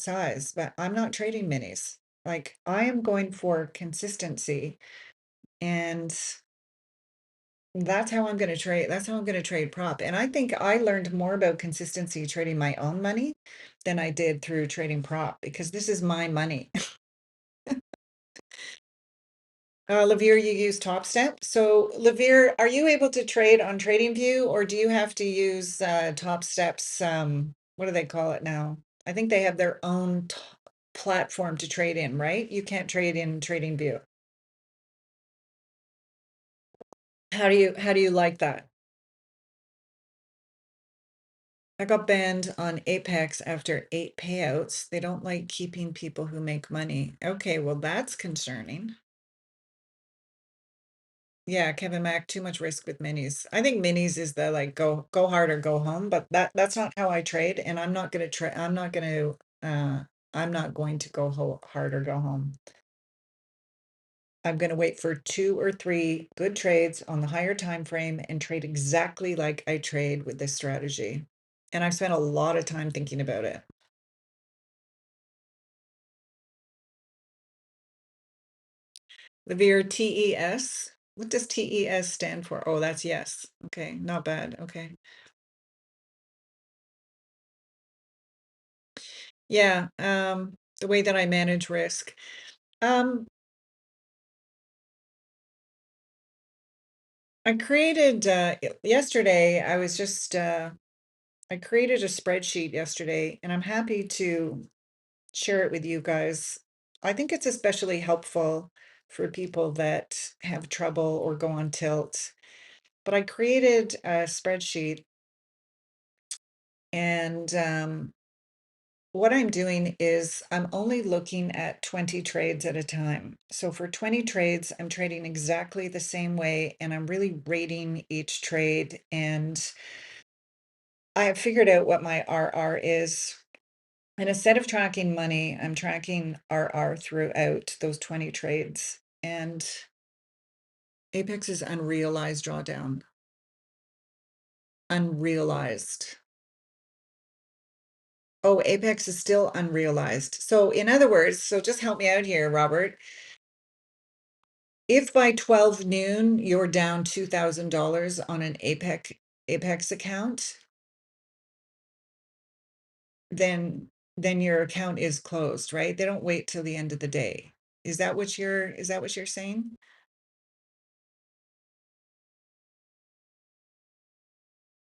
size, but I'm not trading minis. Like I am going for consistency, and that's how I'm going to trade. That's how I'm going to trade prop. And I think I learned more about consistency trading my own money than I did through trading prop, because this is my money. Lavere, you use Top Step. So Lavere, are you able to trade on TradingView, or do you have to use Top Step's, what do they call it now? I think they have their own platform to trade in, right? You can't trade in TradingView. How do you like that? I got banned on Apex after 8 payouts. They don't like keeping people who make money. Okay, well that's concerning. Yeah, Kevin Mack, too much risk with minis. I think minis is the like go hard or go home, but that's not how I trade, and I'm not gonna try. I'm not going to go hard or go home. I'm gonna wait for 2 or 3 good trades on the higher time frame and trade exactly like I trade with this strategy. And I've spent a lot of time thinking about it. Levere TES. What does TES stand for? Oh, that's yes. Okay, not bad. Okay. Yeah, the way that I manage risk. Um, I created yesterday, I created a spreadsheet yesterday, and I'm happy to share it with you guys. I think it's especially helpful for people that have trouble or go on tilt. But I created a spreadsheet and what I'm doing is I'm only looking at 20 trades at a time. So for 20 trades, I'm trading exactly the same way and I'm really rating each trade. And I have figured out what my RR is. And instead of tracking money, I'm tracking RR throughout those 20 trades. And Apex is unrealized drawdown. Unrealized. Oh, Apex is still unrealized. So in other words, so just help me out here, Robert. If by 12 noon you're down $2,000 on an Apex account, then your account is closed, right? They don't wait till the end of the day. Is that what you're saying?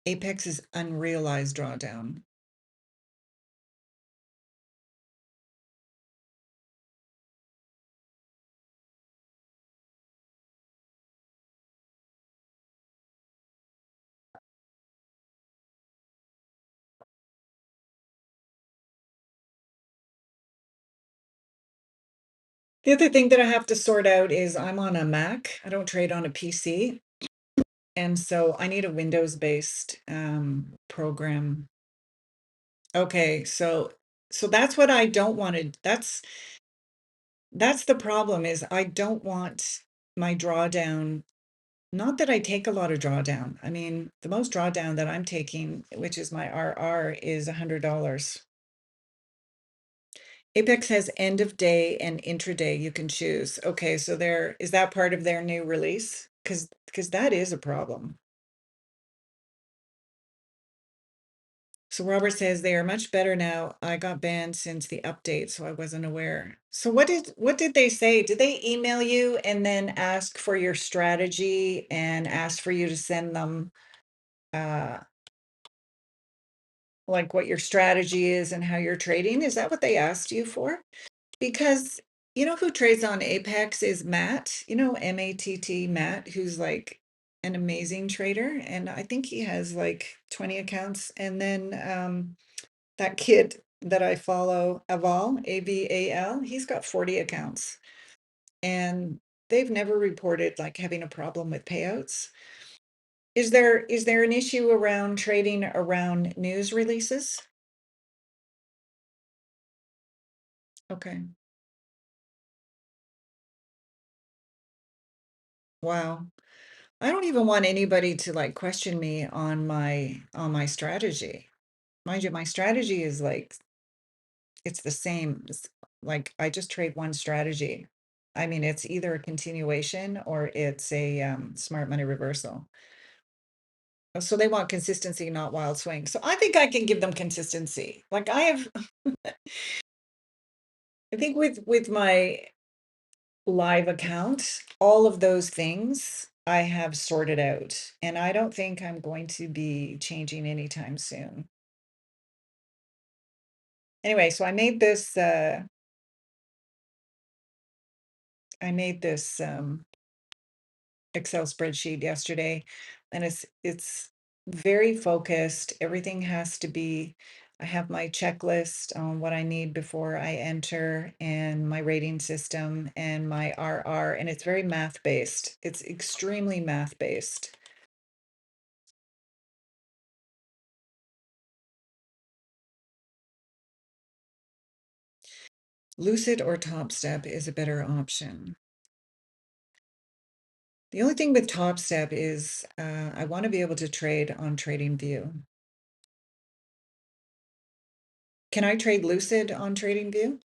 Apex is unrealized drawdown. The other thing that I have to sort out is I'm on a Mac. I don't trade on a PC. And so I need a Windows-based program. Okay, so that's what I don't want to, that's the problem is I don't want my drawdown, not that I take a lot of drawdown. I mean, the most drawdown that I'm taking, which is my RR, is $100. Apex has end of day and intraday you can choose. Okay, so is that part of their new release? Because that is a problem. So Robert says they are much better now. I got banned since the update, so I wasn't aware. So what did they say? Did they email you and then ask for your strategy and ask for you to send them uh like what your strategy is and how you're trading? Is that what they asked you for? Because you know who trades on Apex is Matt, Matt, Matt, who's like an amazing trader. And I think he has like 20 accounts. And then that kid that I follow, Aval, Aval, he's got 40 accounts. And they've never reported like having a problem with payouts. Is there an issue around trading around news releases? Okay. Wow. I don't even want anybody to like question me on my strategy. Mind you, my strategy is like it's the same. It's like I just trade one strategy. I mean, it's either a continuation or it's a smart money reversal. So they want consistency, not wild swings. So I think I can give them consistency. Like I think with my live account, all of those things I have sorted out, and I don't think I'm going to be changing anytime soon. Anyway, so I made this Excel spreadsheet yesterday, and it's very focused. Everything has to be, I have my checklist on what I need before I enter and my rating system and my RR, and it's very math based. It's extremely math based. Lucid or Top Step is a better option. The only thing with Top Step is I want to be able to trade on TradingView. Can I trade Lucid on TradingView?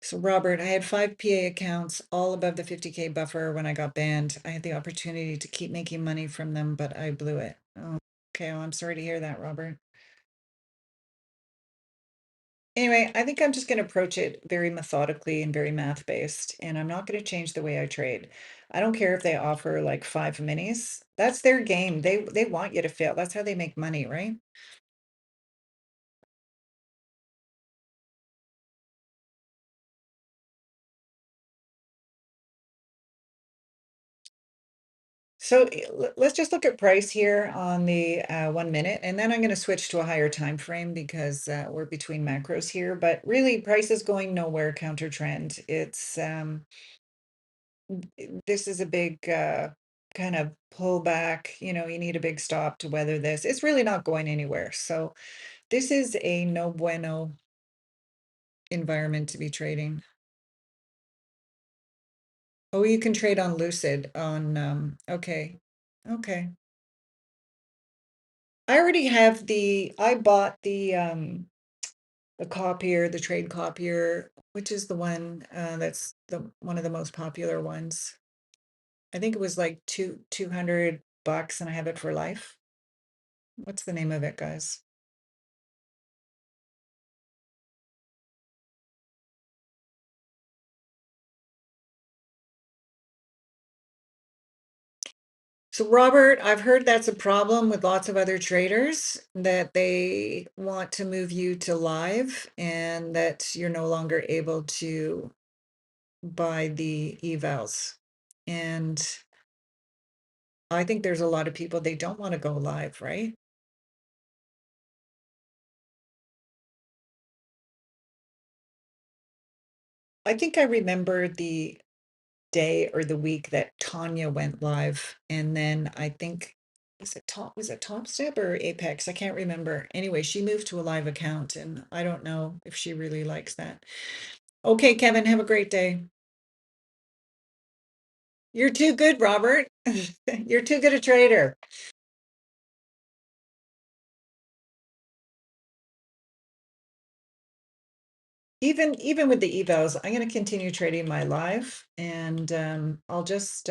So Robert, I had 5 PA accounts, all above the 50K buffer when I got banned. I had the opportunity to keep making money from them, but I blew it. Oh, okay, well, I'm sorry to hear that, Robert. Anyway, I think I'm just going to approach it very methodically and very math based, and I'm not going to change the way I trade. I don't care if they offer like 5 minis. That's their game. They want you to fail. That's how they make money, right? So let's just look at price here on the 1 minute, and then I'm going to switch to a higher time frame because we're between macros here. But really, price is going nowhere counter trend. It's this is a big kind of pullback. You need a big stop to weather this. It's really not going anywhere. So this is a no bueno environment to be trading. Oh, you can trade on Lucid on okay. Okay. I already have I bought the copier, the trade copier, which is the one that's the one of the most popular ones. I think it was like 200 bucks and I have it for life. What's the name of it, guys? So Robert, I've heard that's a problem with lots of other traders that they want to move you to live and that you're no longer able to buy the evals. And I think there's a lot of people they don't want to go live, right? I think I remember the day or the week that Tanya went live, and then I think was it Top Step or Apex? I can't remember. Anyway, she moved to a live account, and I don't know if she really likes that. Okay, Kevin, have a great day. You're too good, Robert. You're too good a trader. Even with the evals, I'm going to continue trading my live, and I'll just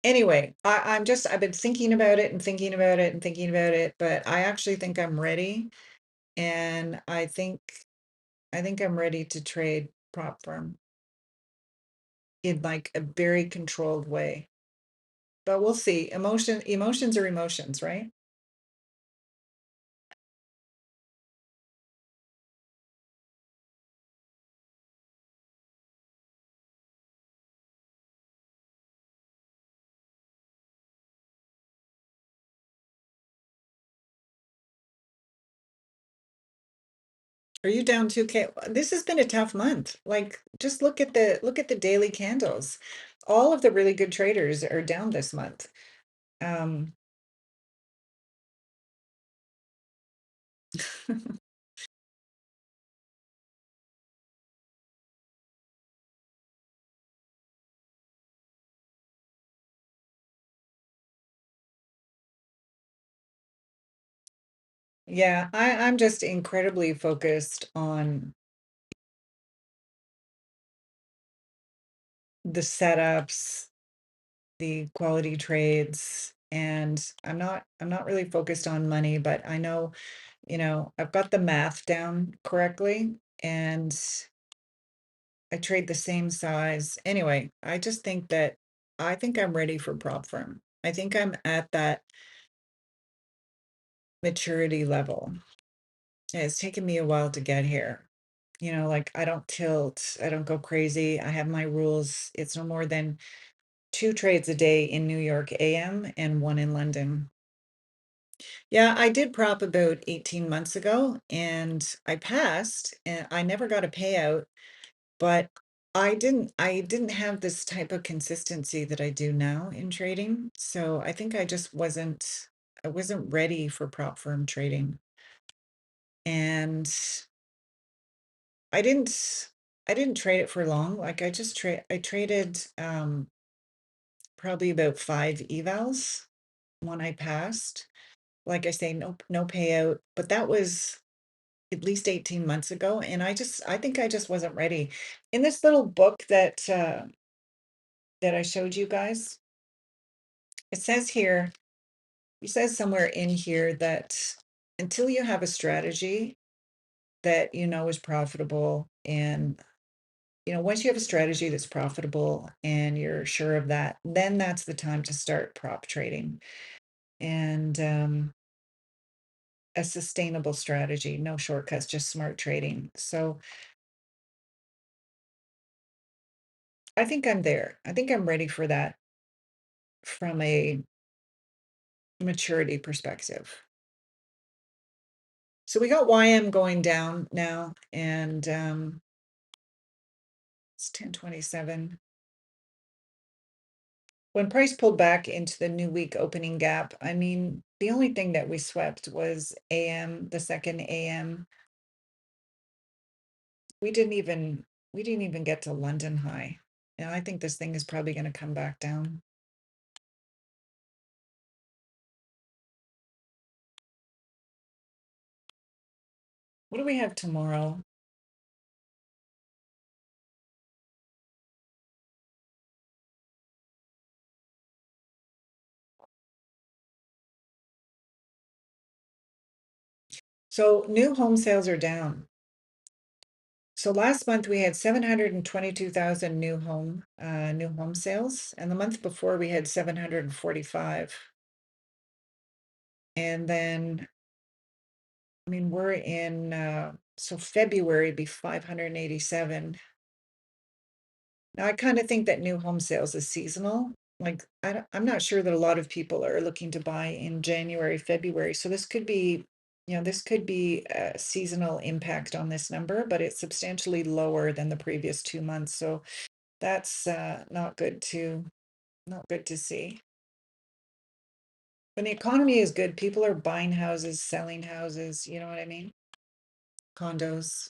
anyway. I've been thinking about it and thinking about it and thinking about it, but I actually think I'm ready, and I think I'm ready to trade prop firm in like a very controlled way. But we'll see. Emotions are emotions, right? Are you down 2K? This has been a tough month. Like just look at the daily candles. All of the really good traders are down this month. Um yeah, I'm just incredibly focused on the setups, the quality trades, and I'm not really focused on money, but I know, I've got the math down correctly and I trade the same size. Anyway, I think I'm ready for prop firm. I think I'm at that maturity level. And it's taken me a while to get here. Like I don't tilt, I don't go crazy. I have my rules. It's no more than two trades a day in New York AM and one in London. Yeah, I did prop about 18 months ago and I passed and I never got a payout, but I didn't have this type of consistency that I do now in trading. So I think I wasn't ready for prop firm trading. And I didn't I didn't trade it for long. Like I traded probably about five evals when I passed. Like I say, no payout, but that was at least 18 months ago. And I think I just wasn't ready. In this little book that I showed you guys, it says here, it says somewhere in here that until you have a strategy that you know is profitable, and once you have a strategy that's profitable and you're sure of that, then that's the time to start prop trading. And a sustainable strategy, no shortcuts, just smart trading. So I think I'm there. I think I'm ready for that from a maturity perspective. So we got YM going down now, and it's 1027. When price pulled back into the new week opening gap, I mean, the only thing that we swept was AM, the second AM. We didn't even get to London high. And I think this thing is probably going to come back down. What do we have tomorrow? So new home sales are down. So last month we had 722,000 new home sales, and the month before we had 745. And then, I mean, we're in so February be 587. Now I kind of think that new home sales is seasonal. Like I'm not sure that a lot of people are looking to buy in January, February. So this could be, this could be a seasonal impact on this number, but it's substantially lower than the previous 2 months. So that's not good to see. When the economy is good, people are buying houses, selling houses, you know what I mean? Condos.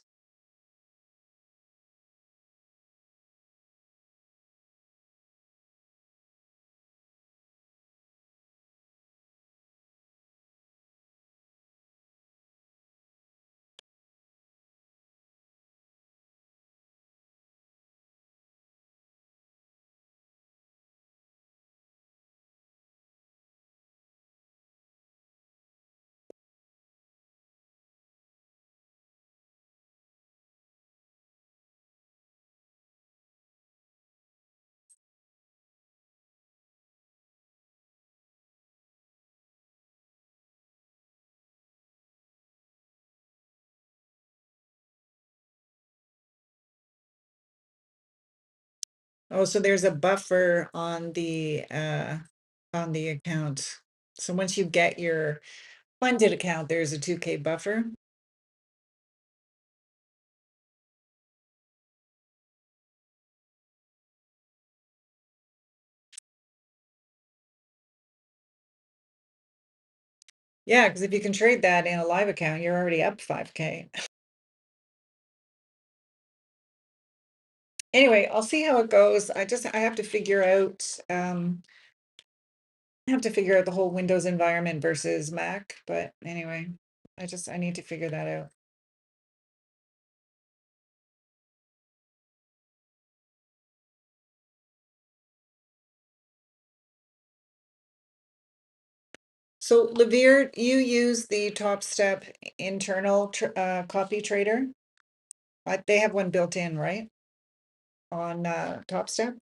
Oh, so there's a buffer on the account. So once you get your funded account, there's a 2K buffer. Yeah, because if you can trade that in a live account, you're already up 5K. Anyway, I'll see how it goes. I have to figure out the whole Windows environment versus Mac, but anyway, I need to figure that out. So Levere, you use the Top Step internal copy trader. They have one built in, right? On Top Step.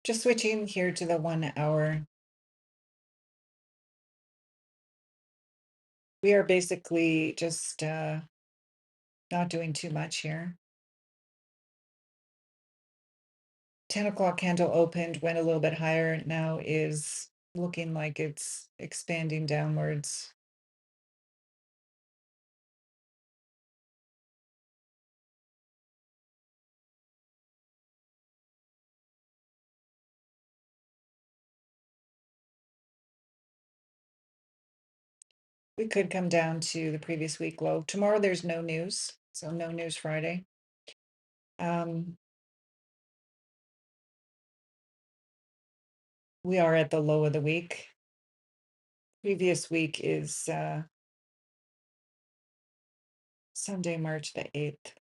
Just switching here to the 1 hour. We are basically just not doing too much here. 10 o'clock candle opened, went a little bit higher, now is looking like it's expanding downwards. We could come down to the previous week low. Tomorrow there's no news, so no news Friday. We are at the low of the week. Previous week is Sunday, March the 8th.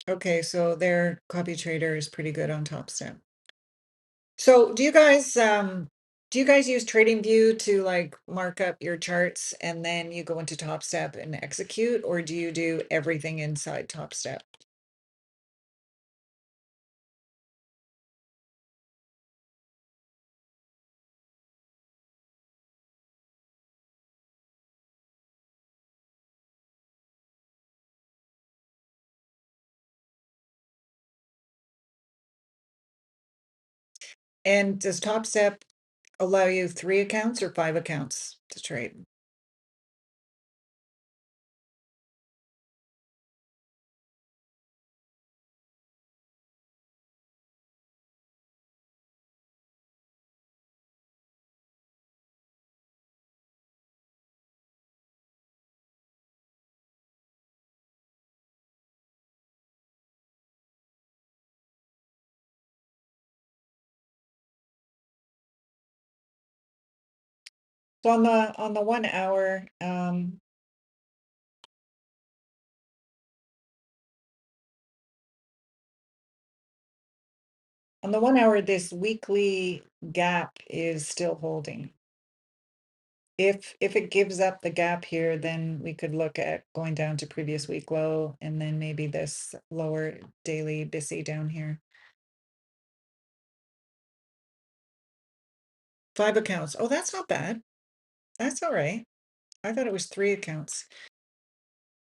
Okay, so their copy trader is pretty good on Top Step. So do you guys use TradingView to like mark up your charts and then you go into Top Step and execute, or do you do everything inside Top Step? And does Top Step allow you 3 accounts or 5 accounts to trade? So on the 1 hour, on the 1 hour, this weekly gap is still holding. If it gives up the gap here, then we could look at going down to previous week low and then maybe this lower daily BISI down here. 5 accounts. Oh, that's not bad. That's all right. I thought it was 3 accounts.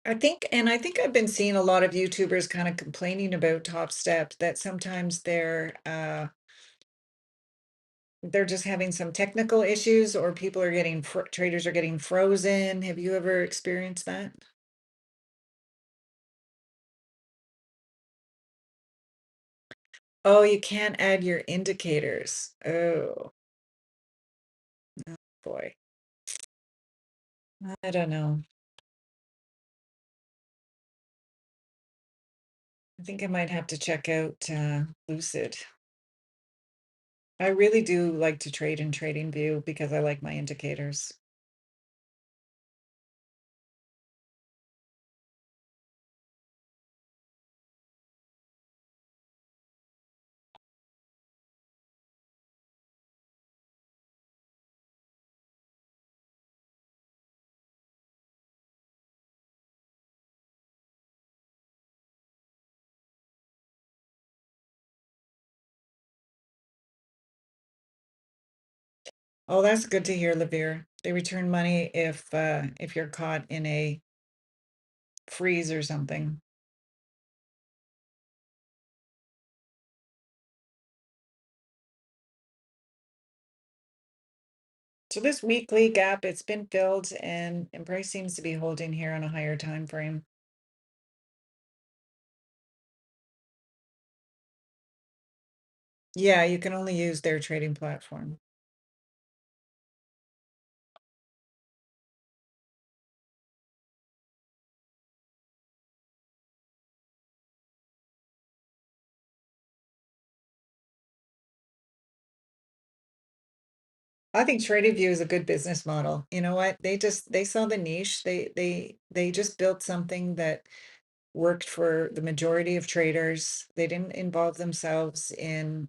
I think I've been seeing a lot of YouTubers kind of complaining about Top Step that sometimes they're just having some technical issues or people are getting traders are getting frozen. Have you ever experienced that? Oh, you can't add your indicators. Oh, boy. I don't know. I think I might have to check out Lucid. I really do like to trade in TradingView because I like my indicators. Oh, that's good to hear, Levere. They return money if you're caught in a freeze or something. So this weekly gap, it's been filled and price seems to be holding here on a higher time frame. Yeah, you can only use their trading platform. I think TradingView is a good business model. You know what? They saw the niche. They just built something that worked for the majority of traders. They didn't involve themselves in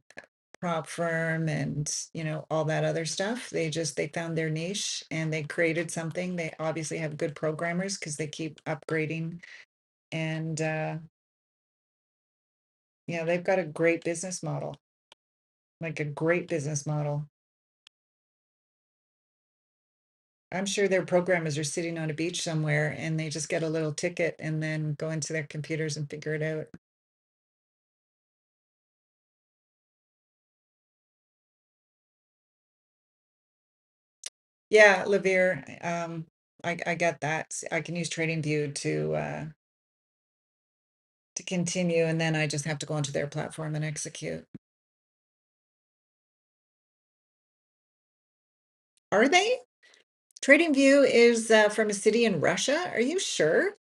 prop firm and all that other stuff. They found their niche and they created something. They obviously have good programmers because they keep upgrading and yeah, they've got a great business model, like a great business model. I'm sure their programmers are sitting on a beach somewhere and they just get a little ticket and then go into their computers and figure it out. Yeah, Levere, I get that. I can use TradingView to continue, and then I just have to go onto their platform and execute. Are they? TradingView is from a city in Russia. Are you sure?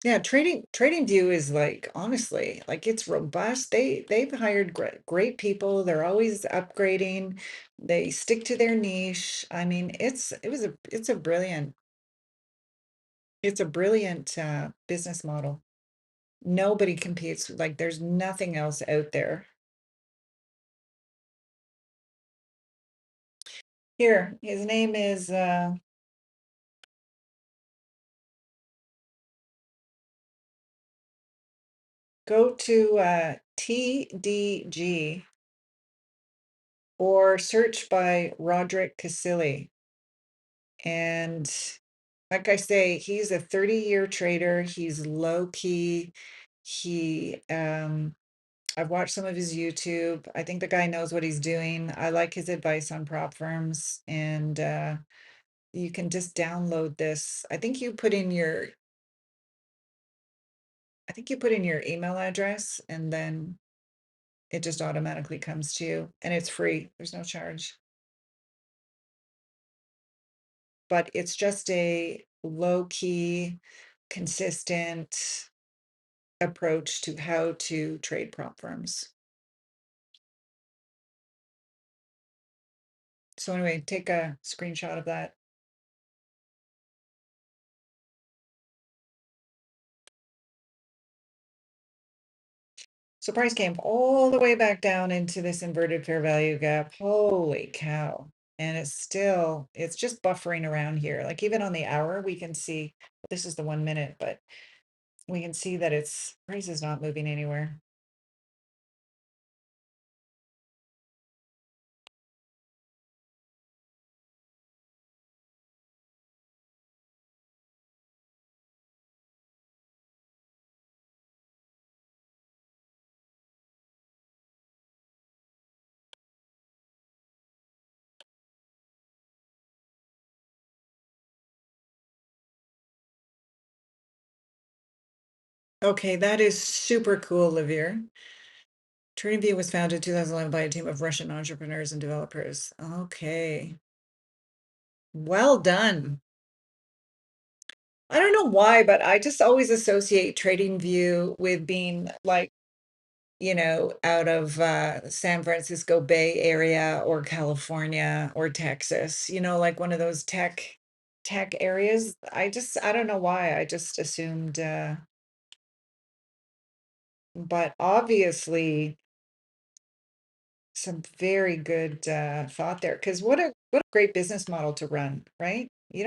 Yeah, TradingView is like honestly, like it's robust. They've hired great people. They're always upgrading. They stick to their niche. I mean, it's a brilliant. It's a brilliant business model. Nobody competes, like there's nothing else out there. Here, his name is go to TDG or search by Roderick Casilli. And like I say, he's a 30-year trader. He's low key. He I've watched some of his YouTube. I think the guy knows what he's doing. I like his advice on prop firms, and you can just download this. I think you put in your email address and then it just automatically comes to you, and it's free. There's no charge. But it's just a low key, consistent approach to how to trade prop firms. So anyway, take a screenshot of that. So price came all the way back down into this inverted fair value gap. Holy cow. And it's just buffering around here. Like even on the hour, we can see, this is the 1 minute, but we can see that price is not moving anywhere. Okay, that is super cool, Livier. TradingView was founded in 2011 by a team of Russian entrepreneurs and developers. Okay. Well done. I don't know why, but I just always associate TradingView with being like, out of San Francisco Bay Area or California or Texas, like one of those tech areas. I don't know why. I just assumed but obviously some very good thought there, because what a great business model to run, right? You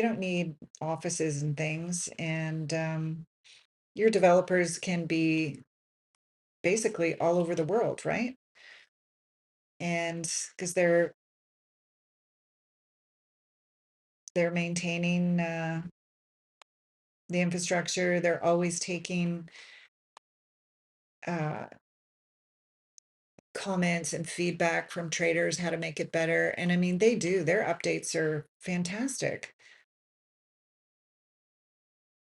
don't need offices and things, and your developers can be basically all over the world, right? And because they're maintaining the infrastructure, they're always taking uh, comments and feedback from traders how to make it better. And I mean, their updates are fantastic.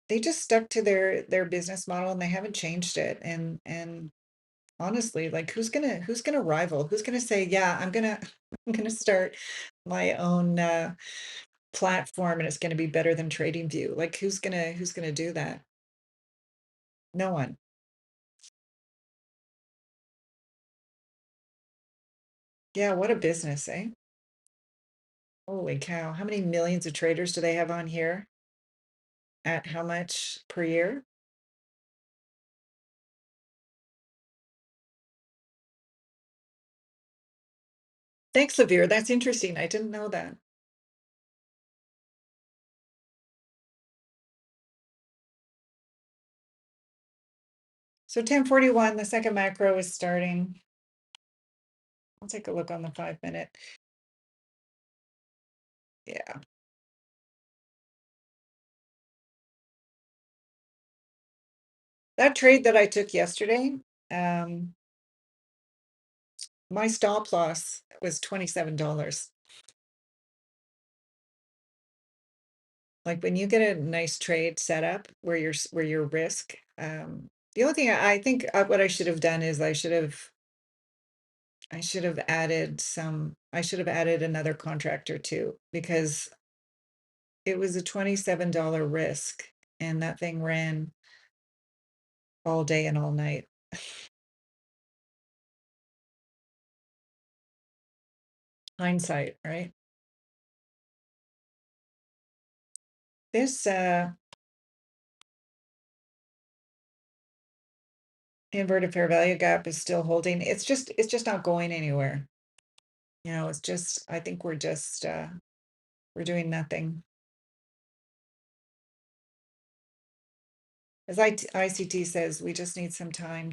They just stuck to their business model and they haven't changed it. And honestly, like who's gonna rival? Who's gonna say, yeah, I'm gonna start my own platform and it's gonna be better than TradingView? Like who's gonna do that? No one. Yeah, what a business, eh? Holy cow. How many millions of traders do they have on here? At how much per year? Thanks, Lavir. That's interesting. I didn't know that. So 1041, the second macro is starting. I'll take a look on the 5 minute. Yeah. That trade that I took yesterday, um, my stop loss was $27. Like when you get a nice trade set up where your risk, the only thing I think what I should have done is I should have added another contractor too, because it was a $27 risk and that thing ran all day and all night. Hindsight, right? This inverted fair value gap is still holding. It's just not going anywhere. It's just, I think we're just we're doing nothing. As ICT says, we just need some time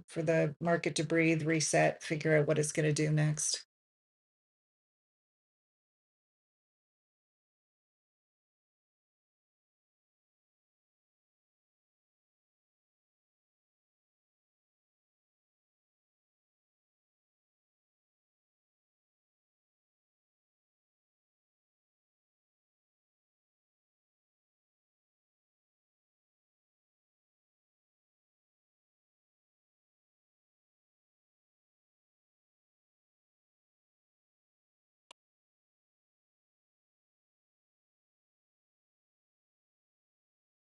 for the market to breathe, reset, figure out what it's going to do next.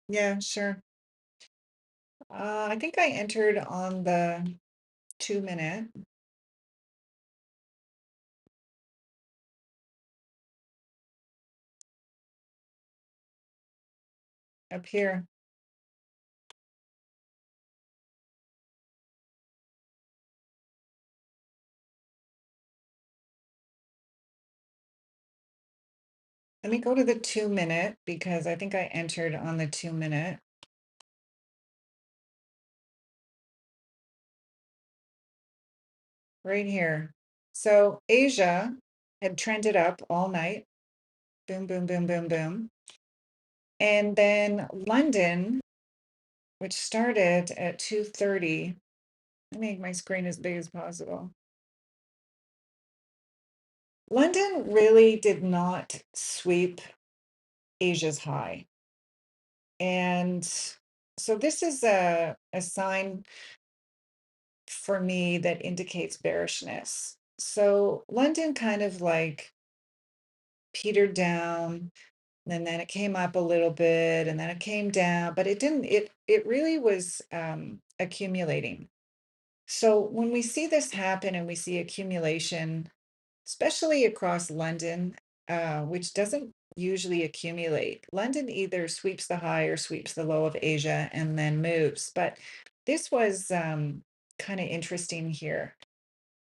Yeah, sure. I think I entered on the 2 minute up here. Let me go to the 2 minute because I think I entered on the 2 minute. Right here. So Asia had trended up all night. Boom, boom, boom, boom, boom. And then London, which started at 2:30. Let me make my screen as big as possible. London really did not sweep Asia's high. And so this is a sign for me that indicates bearishness. So London kind of like petered down, and then it came up a little bit, and then it came down, but it didn't, it really was accumulating. So when we see this happen and we see accumulation, especially across London, which doesn't usually accumulate. London either sweeps the high or sweeps the low of Asia and then moves. But this was kind of interesting here.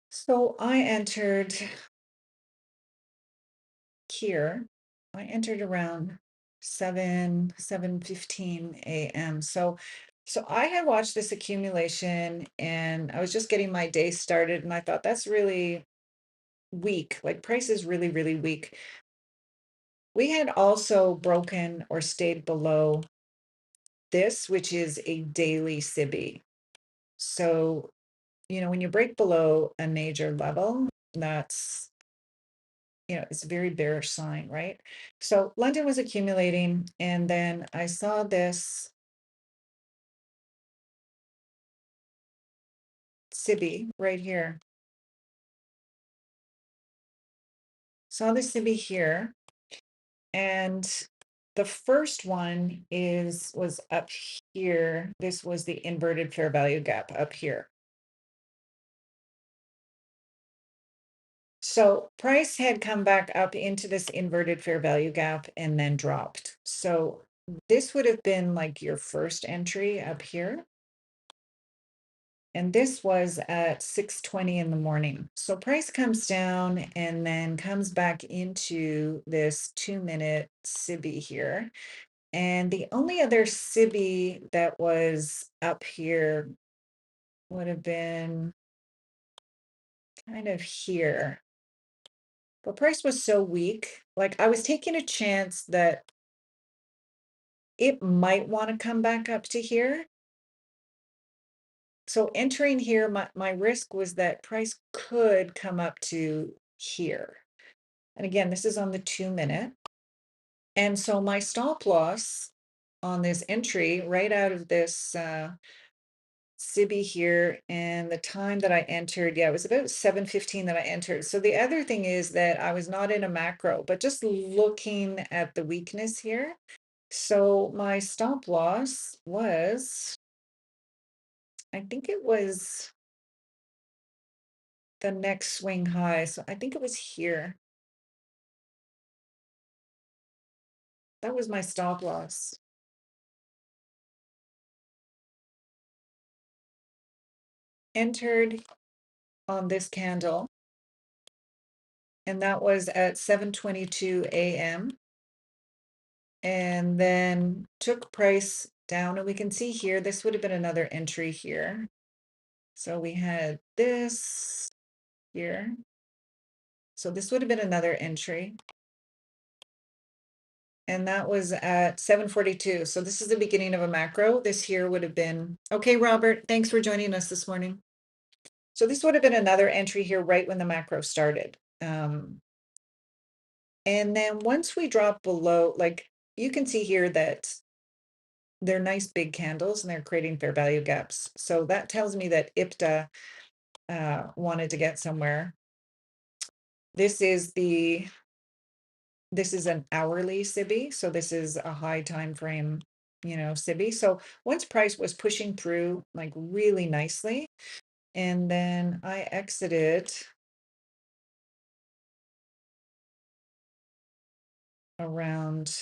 So I entered here. I entered around 7:15 a.m. So I had watched this accumulation and I was just getting my day started and I thought that's really weak. Like price is really, really weak. We had also broken or stayed below this, which is a daily SIBI. So, when you break below a major level, that's, it's a very bearish sign, right? So London was accumulating, and then I saw this SIBI right here. Saw the SIBI here, and the first one was up here. This was the inverted fair value gap up here. So price had come back up into this inverted fair value gap and then dropped. So this would have been like your first entry up here. And this was at 6:20 in the morning. So price comes down and then comes back into this 2-minute SIBI here. And the only other SIBI that was up here would have been kind of here. But price was so weak, like I was taking a chance that it might want to come back up to here. So entering here, my risk was that price could come up to here. And again, this is on the 2-minute. And so my stop loss on this entry right out of this SIBI here, and the time that I entered, yeah, it was about 7:15 that I entered. So the other thing is that I was not in a macro, but just looking at the weakness here. So my stop loss was, I think it was the next swing high. So I think it was here. That was my stop loss. Entered on this candle, and that was at 7:22 a.m. and then took price down, and we can see here this would have been another entry here. So we had this here. So this would have been another entry. And that was at 7:42. So this is the beginning of a macro. This here would have been, okay, Robert, thanks for joining us this morning. So this would have been another entry here right when the macro started. And then once we drop below, like you can see here that they're nice big candles and they're creating fair value gaps. So that tells me that IPTA wanted to get somewhere. This is an hourly SIBI, so this is a high time frame, SIBI. So once price was pushing through like really nicely, and then I exited around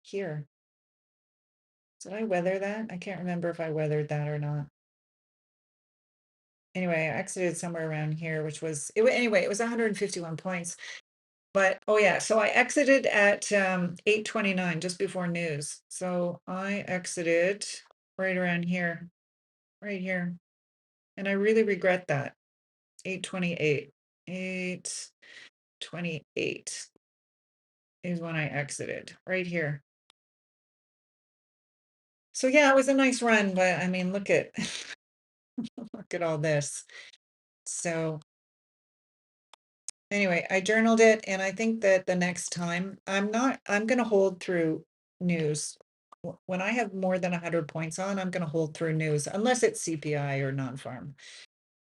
here. Did I weather that? I can't remember if I weathered that or not. Anyway, I exited somewhere around here, which was anyway, it was 151 points. But oh yeah, so I exited at 8:29 just before news. So I exited right around here, right here. And I really regret that. 8:28. 8:28 is when I exited, right here. So yeah, it was a nice run, but I mean, look at look at all this. So anyway, I journaled it, and I think that the next time I'm going to hold through news. When I have more than 100 points on, I'm going to hold through news, unless it's CPI or non-farm,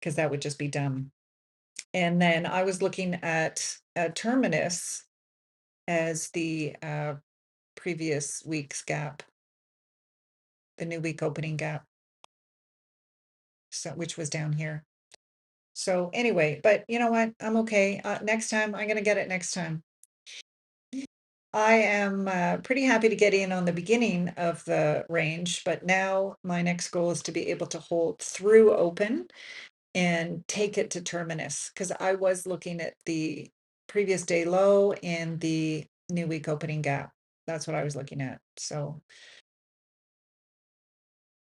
because that would just be dumb. And then I was looking at Terminus as the previous week's gap, the new week opening gap, so which was down here. So anyway, but you know what? I'm okay. Next time, I'm going to get it next time. I am pretty happy to get in on the beginning of the range, but now my next goal is to be able to hold through open and take it to terminus, because I was looking at the previous day low and the new week opening gap. That's what I was looking at. So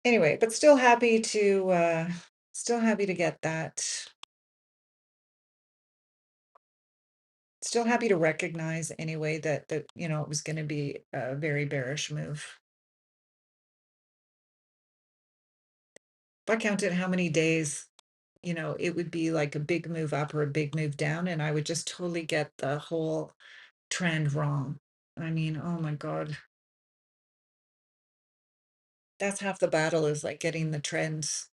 anyway, but still happy to get that. Still happy to recognize anyway that it was going to be a very bearish move. If I counted how many days, it would be like a big move up or a big move down, and I would just totally get the whole trend wrong. I mean, oh my God. That's half the battle, is like getting the trends,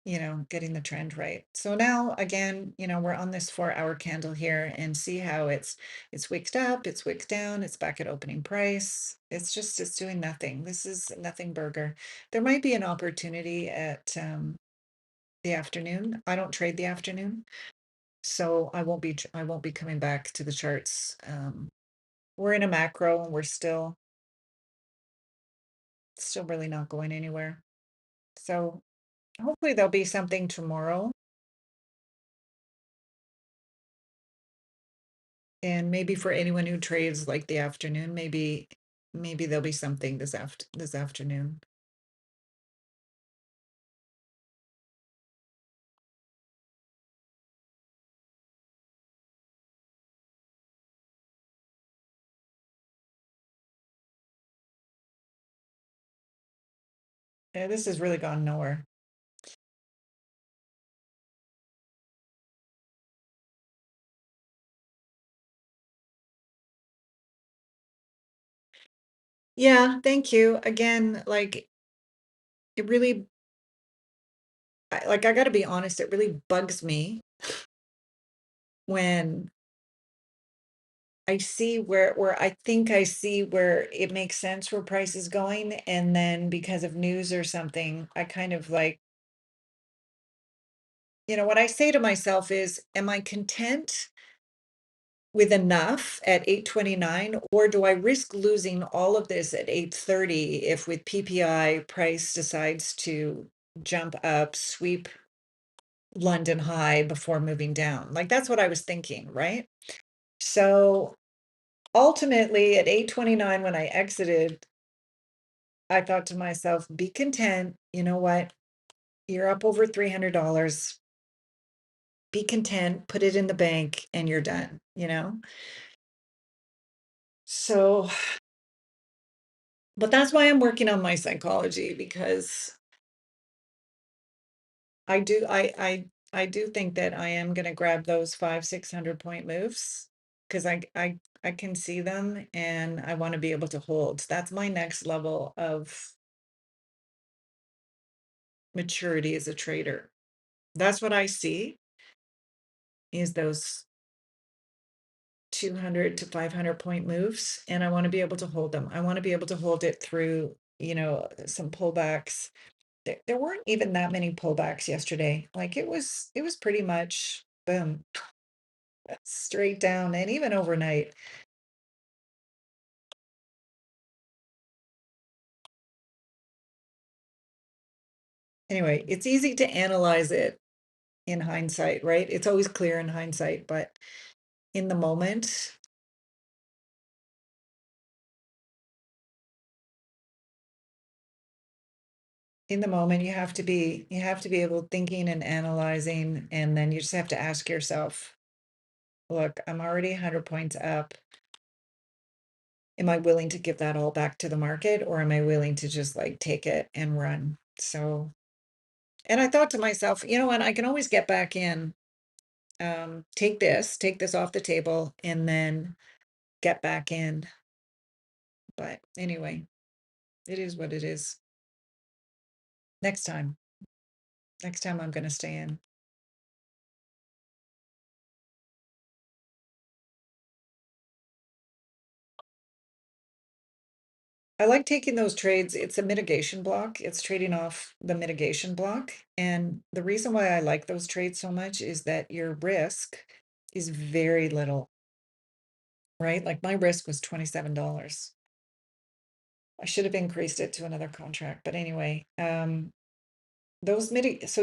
getting the trend right. So now again, we're on this 4-hour candle here, and see how it's wicked up, it's wicked down, it's back at opening price. It's doing nothing. This is nothing burger. There might be an opportunity at the afternoon. I don't trade the afternoon, so I won't be coming back to the charts. We're in a macro, and we're still really not going anywhere. So hopefully there'll be something tomorrow, and maybe for anyone who trades like the afternoon, maybe there'll be something this afternoon. Yeah, this has really gone nowhere. Yeah, thank you again. Like, it really, I got to be honest, it really bugs me when I see where I think I see where it makes sense where price is going, and then because of news or something, I kind of like, what I say to myself is, am I content with enough at 829, or do I risk losing all of this at 830 if with PPI price decides to jump up, sweep London high before moving down? Like that's what I was thinking, right? So ultimately at 829 when I exited, I thought to myself, be content. You know what? You're up over $300. Be content, put it in the bank, and you're done, you know? So, but that's why I'm working on my psychology because I do think that I am gonna grab those 500-600 point moves because I can see them and I want to be able to hold. That's my next level of maturity as a trader. That's what I see is those 200 to 500 point moves, and I want to be able to hold them. I want to be able to hold it through, some pullbacks. There weren't even that many pullbacks yesterday. Like it was pretty much boom, straight down, and even overnight. Anyway, it's easy to analyze it in hindsight, right? It's always clear in hindsight, but in the moment, you have to be able thinking and analyzing, and then you just have to ask yourself, look, I'm already 100 points up. Am I willing to give that all back to the market, or am I willing to just like take it and run? So, and I thought to myself, you know what, I can always get back in, take this off the table and then get back in. But anyway, it is what it is. Next time, next time I'm going to stay in. I like taking those trades. It's a mitigation block. It's trading off the mitigation block. And the reason why I like those trades so much is that your risk is very little, right? Like my risk was $27. I should have increased it to another contract. But anyway, so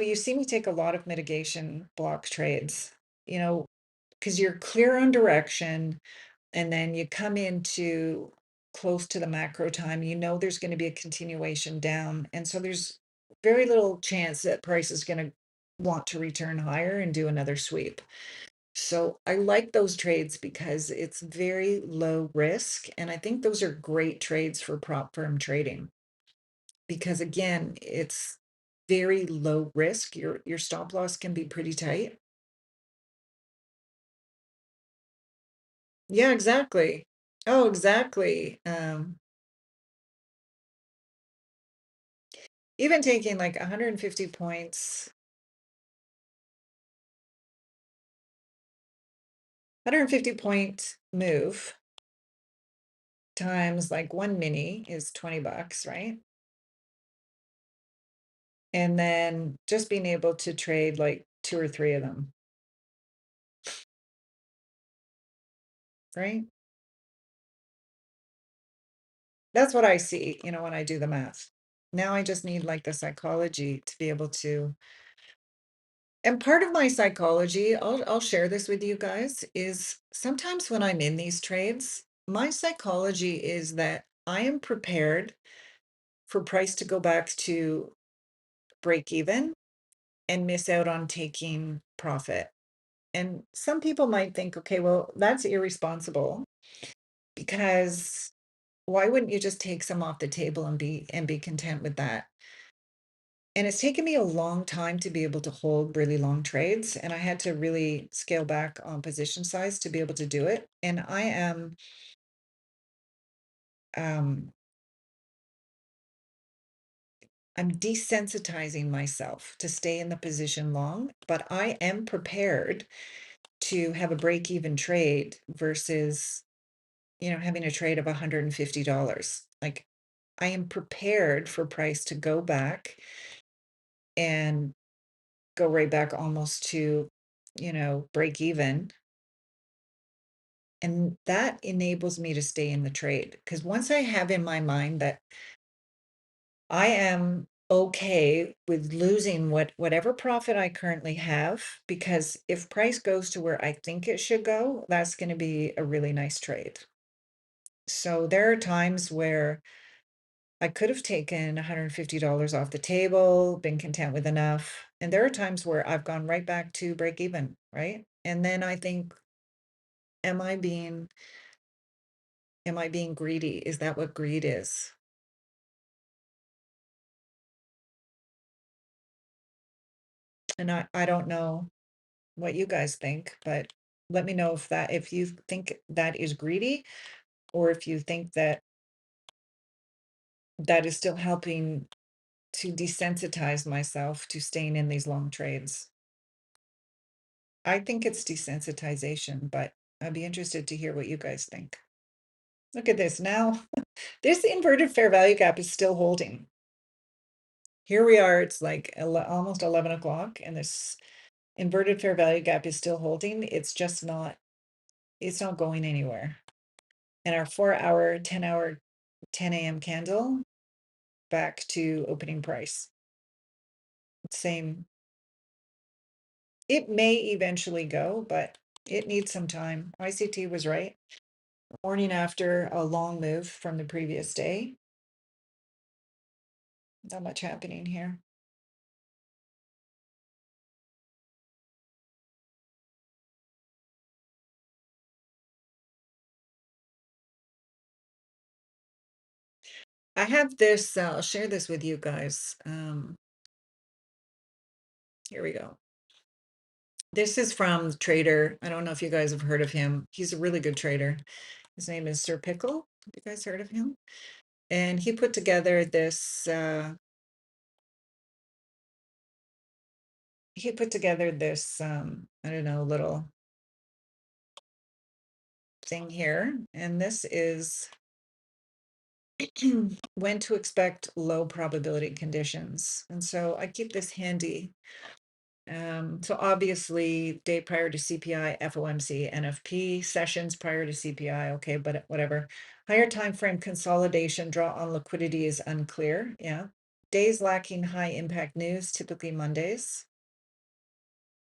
you see me take a lot of mitigation block trades, because you're clear on direction, and then you come into close to the macro time, there's going to be a continuation down. And so there's very little chance that price is going to want to return higher and do another sweep. So I like those trades because it's very low risk. And I think those are great trades for prop firm trading because again, it's very low risk. Your stop loss can be pretty tight. Yeah, exactly. Oh, exactly. Even taking like 150 points, 150 point move times like one mini is $20, right? And then just being able to trade like two or three of them, right? That's what I see, when I do the math. Now I just need like the psychology to be able to. And part of my psychology, I'll share this with you guys, is sometimes when I'm in these trades, my psychology is that I am prepared for price to go back to break even and miss out on taking profit. And some people might think, okay, well, that's irresponsible because why wouldn't you just take some off the table and be content with that? And it's taken me a long time to be able to hold really long trades, and I had to really scale back on position size to be able to do it. And um I'm desensitizing myself to stay in the position long, but I am prepared to have a break even trade versus, having a trade of $150. Like I am prepared for price to go back and go right back almost to, break even And that enables me to stay in the trade. Because once I have in my mind that I am okay with losing whatever profit I currently have, because if price goes to where I think it should go, that's going to be a really nice trade. So there are times where I could have taken $150 off the table, been content with enough. And there are times where I've gone right back to break even, right? And then I think, am I being greedy? Is that what greed is? And I don't know what you guys think, but let me know if you think that is greedy, or if you think that that is still helping to desensitize myself to staying in these long trades. I think it's desensitization, but I'd be interested to hear what you guys think. Look at this now. This inverted fair value gap is still holding. Here we are, it's like almost 11 o'clock, and this inverted fair value gap is still holding. It's not going anywhere. And our 4-hour, 10-hour, 10 a.m. candle back to opening price. Same. It may eventually go, but it needs some time. ICT was right. Morning after a long move from the previous day. Not much happening here. I have this, I'll share this with you guys. Here we go. This is from Trader. I don't know if you guys have heard of him. He's a really good trader. His name is Sir Pickle. Have you guys heard of him? And he put together this, I don't know, little thing here. And this is when to expect low probability conditions. And so I keep this handy. So obviously, day prior to CPI, FOMC, NFP, sessions prior to CPI, okay, but whatever. Higher time frame consolidation, draw on liquidity is unclear. Yeah. Days lacking high impact news, typically Mondays.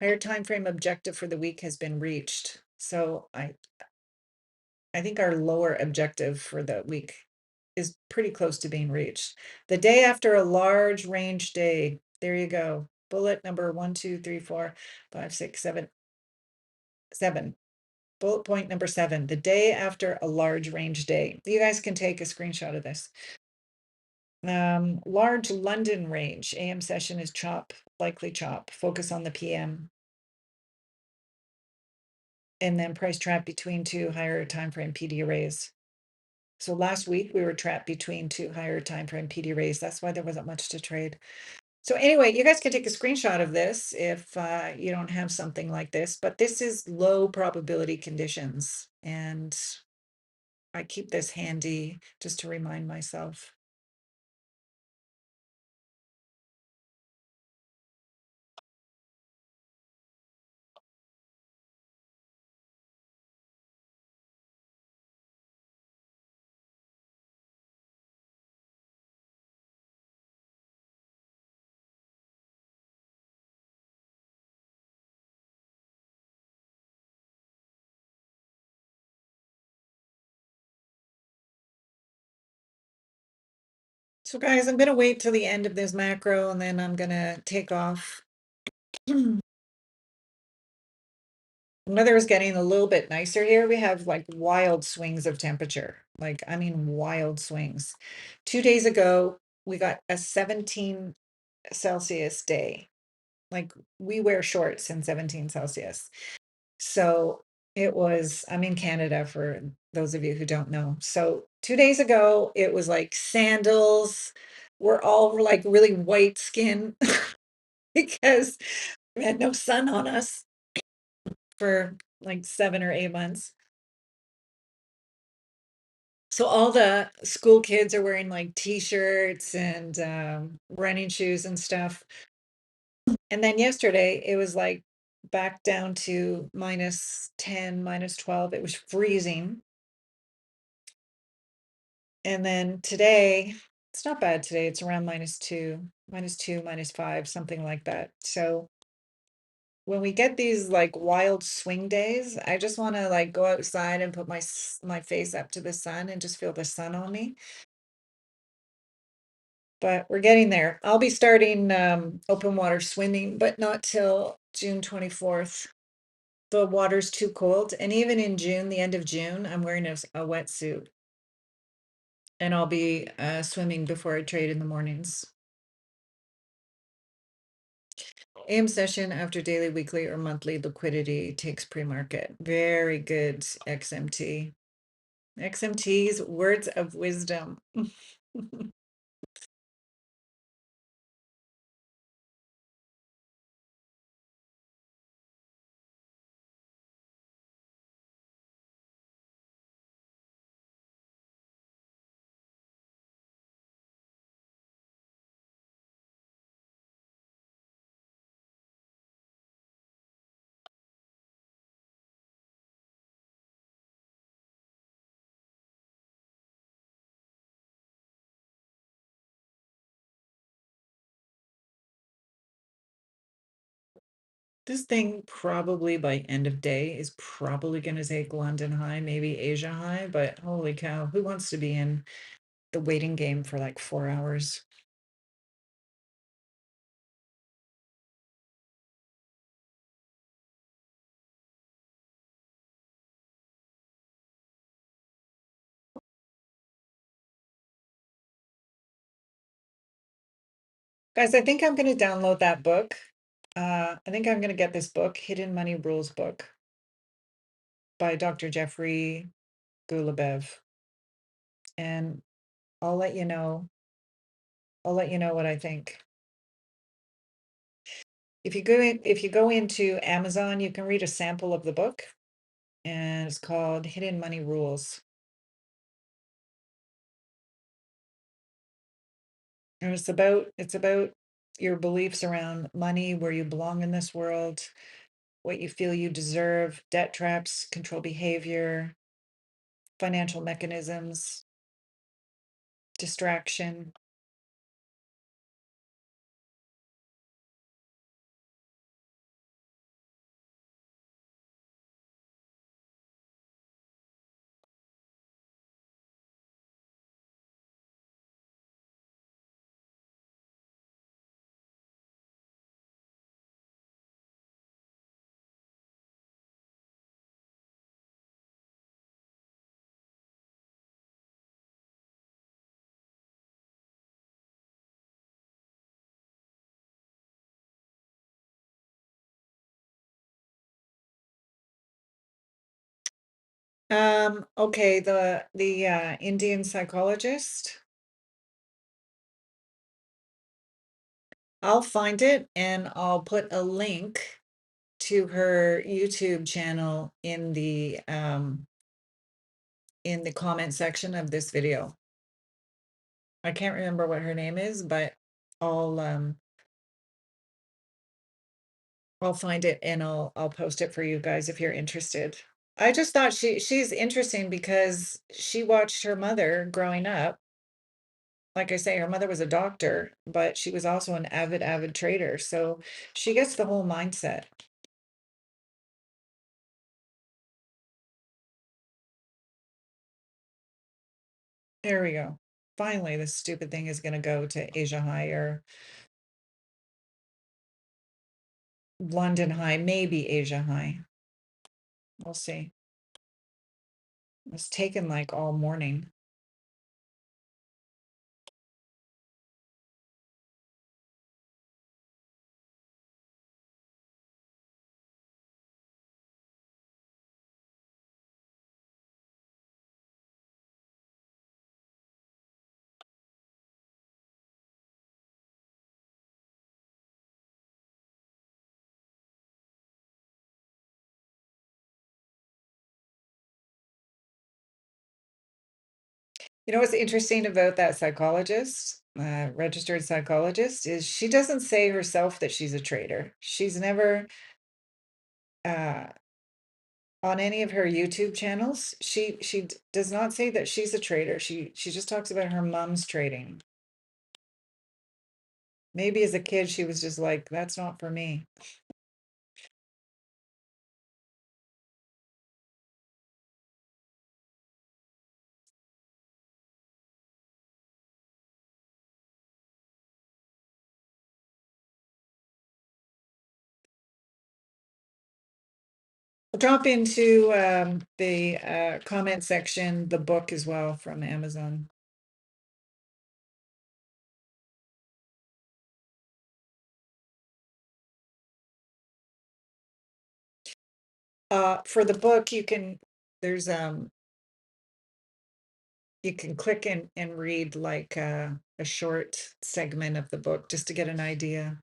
Higher time frame objective for the week has been reached. So I think our lower objective for the week is pretty close to being reached. The day after a large range day, there you go. Bullet number 1, 2, 3, 4, 5, 6, 7, 7. Bullet point number 7, the day after a large range day. You guys can take a screenshot of this. Large London range, AM session is chop, likely chop, focus on the PM. And then price trap between two higher time frame PD arrays. So last week we were trapped between two higher time frame PD arrays. That's why there wasn't much to trade. So anyway, you guys can take a screenshot of this if you don't have something like this, but this is low probability conditions. And I keep this handy just to remind myself. So guys, I'm going to wait till the end of this macro and then I'm going to take off. Weather is getting a little bit nicer here. We have like wild swings of temperature. Like, I mean, wild swings. 2 days ago, we got a 17 Celsius day. Like, we wear shorts in 17 Celsius. So it was, I'm in Canada for those of you who don't know. So 2 days ago, it was like sandals. We're all like really white skin because we had no sun on us for like 7 or 8 months. So all the school kids are wearing like t-shirts and running shoes and stuff. And then yesterday it was like back down to -10, -12. It was freezing. And then today, it's not bad today. It's around -2, -2, -5, something like that. So when we get these like wild swing days, I just want to like go outside and put my face up to the sun and just feel the sun on me. But we're getting there. I'll be starting open water swimming, but not till June 24th. The water's too cold. And even in June, the end of June, I'm wearing a wetsuit. And I'll be swimming before I trade in the mornings. AM session after daily, weekly, or monthly liquidity takes pre-market. Very good, XMT. XMT's words of wisdom. This thing probably by end of day is probably going to take London high, maybe Asia high, but holy cow, who wants to be in the waiting game for like 4 hours? Guys, I think I'm going to download that book. I think I'm going to get this book, Hidden Money Rules book by Dr. Jeffrey Gulabev. And I'll let you know. I'll let you know what I think. If you go into Amazon, you can read a sample of the book, and it's called Hidden Money Rules. And it's about your beliefs around money, where you belong in this world, what you feel you deserve, debt traps, control behavior, financial mechanisms, distraction. Okay, the Indian psychologist. I'll find it and I'll put a link to her YouTube channel in the comment section of this video. I can't remember what her name is, but I'll um I'll find it and I'll post it for you guys if you're interested. I just thought she's interesting because she watched her mother growing up. Like I say, her mother was a doctor, but she was also an avid trader. So she gets the whole mindset. There we go. Finally, this stupid thing is going to go to Asia High or London High, maybe Asia High. We'll see. It's taken like all morning. You know what's interesting about that psychologist, registered psychologist, is she doesn't say herself that she's a trader. She's never uh, on any of her YouTube channels, she does not say that she's a trader. She just talks about her mom's trading. Maybe as a kid, she was just like, that's not for me. I'll drop into the comment section the book as well from Amazon. For the book, there's you can click and read like a short segment of the book just to get an idea.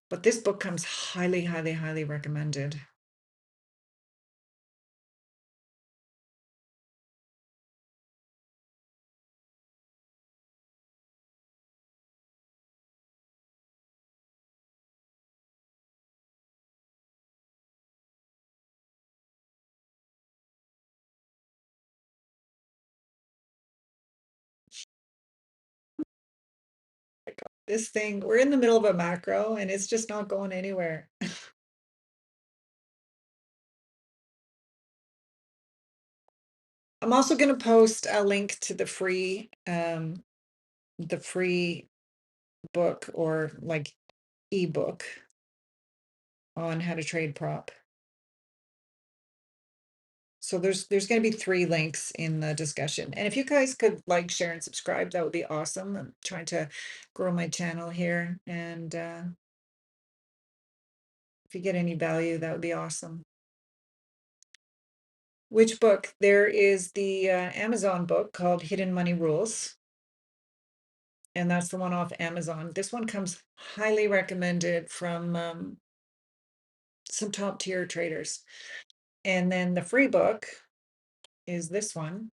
But this book comes highly, highly, highly recommended. This thing, we're in the middle of a macro and it's just not going anywhere. I'm also going to post a link to the free book or like ebook on how to trade prop. So there's going to be 3 links in the discussion. And if you guys could like, share, and subscribe, that would be awesome. I'm trying to grow my channel here. And if you get any value, that would be awesome. Which book? There is the Amazon book called Hidden Money Rules. And that's the one off Amazon. This one comes highly recommended from some top tier traders. And then the free book is this one.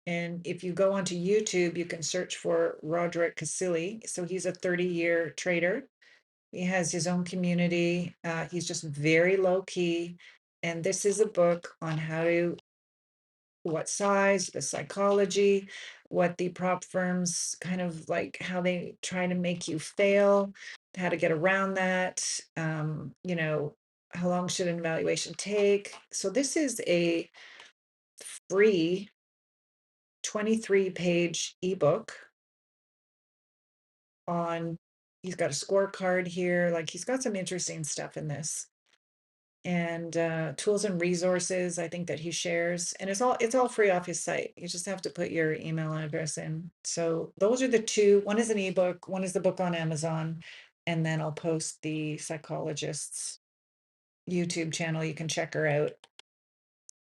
And if you go onto YouTube, you can search for Roderick Casilli. So he's a 30-year trader. He has his own community. He's just very low key. And this is a book on what size, the psychology, what the prop firms kind of like, how they try to make you fail, how to get around that, how long should an evaluation take. So this is a free 23-page ebook on, he's got a scorecard here, like he's got some interesting stuff in this. And tools and resources, I think that he shares, and it's all free off his site. You just have to put your email address in. So those are the 2. One is an ebook, one is the book on Amazon, and then I'll post the psychologist's YouTube channel. You can check her out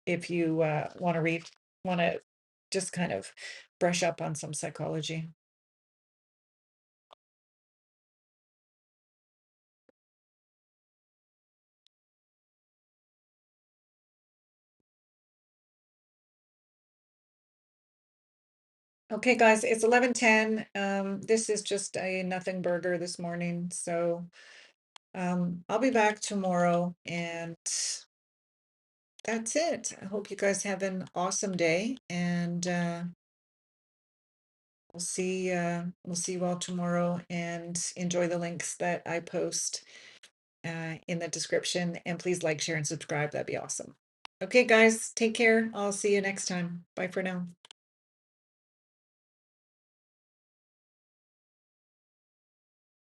if you want to just kind of brush up on some psychology. Okay, guys, it's 11:10. This is just a nothing burger this morning. So I'll be back tomorrow, and that's it. I hope you guys have an awesome day, and we'll see you all tomorrow, and enjoy the links that I post in the description. And please like, share, and subscribe. That'd be awesome. Okay, guys, take care. I'll see you next time. Bye for now.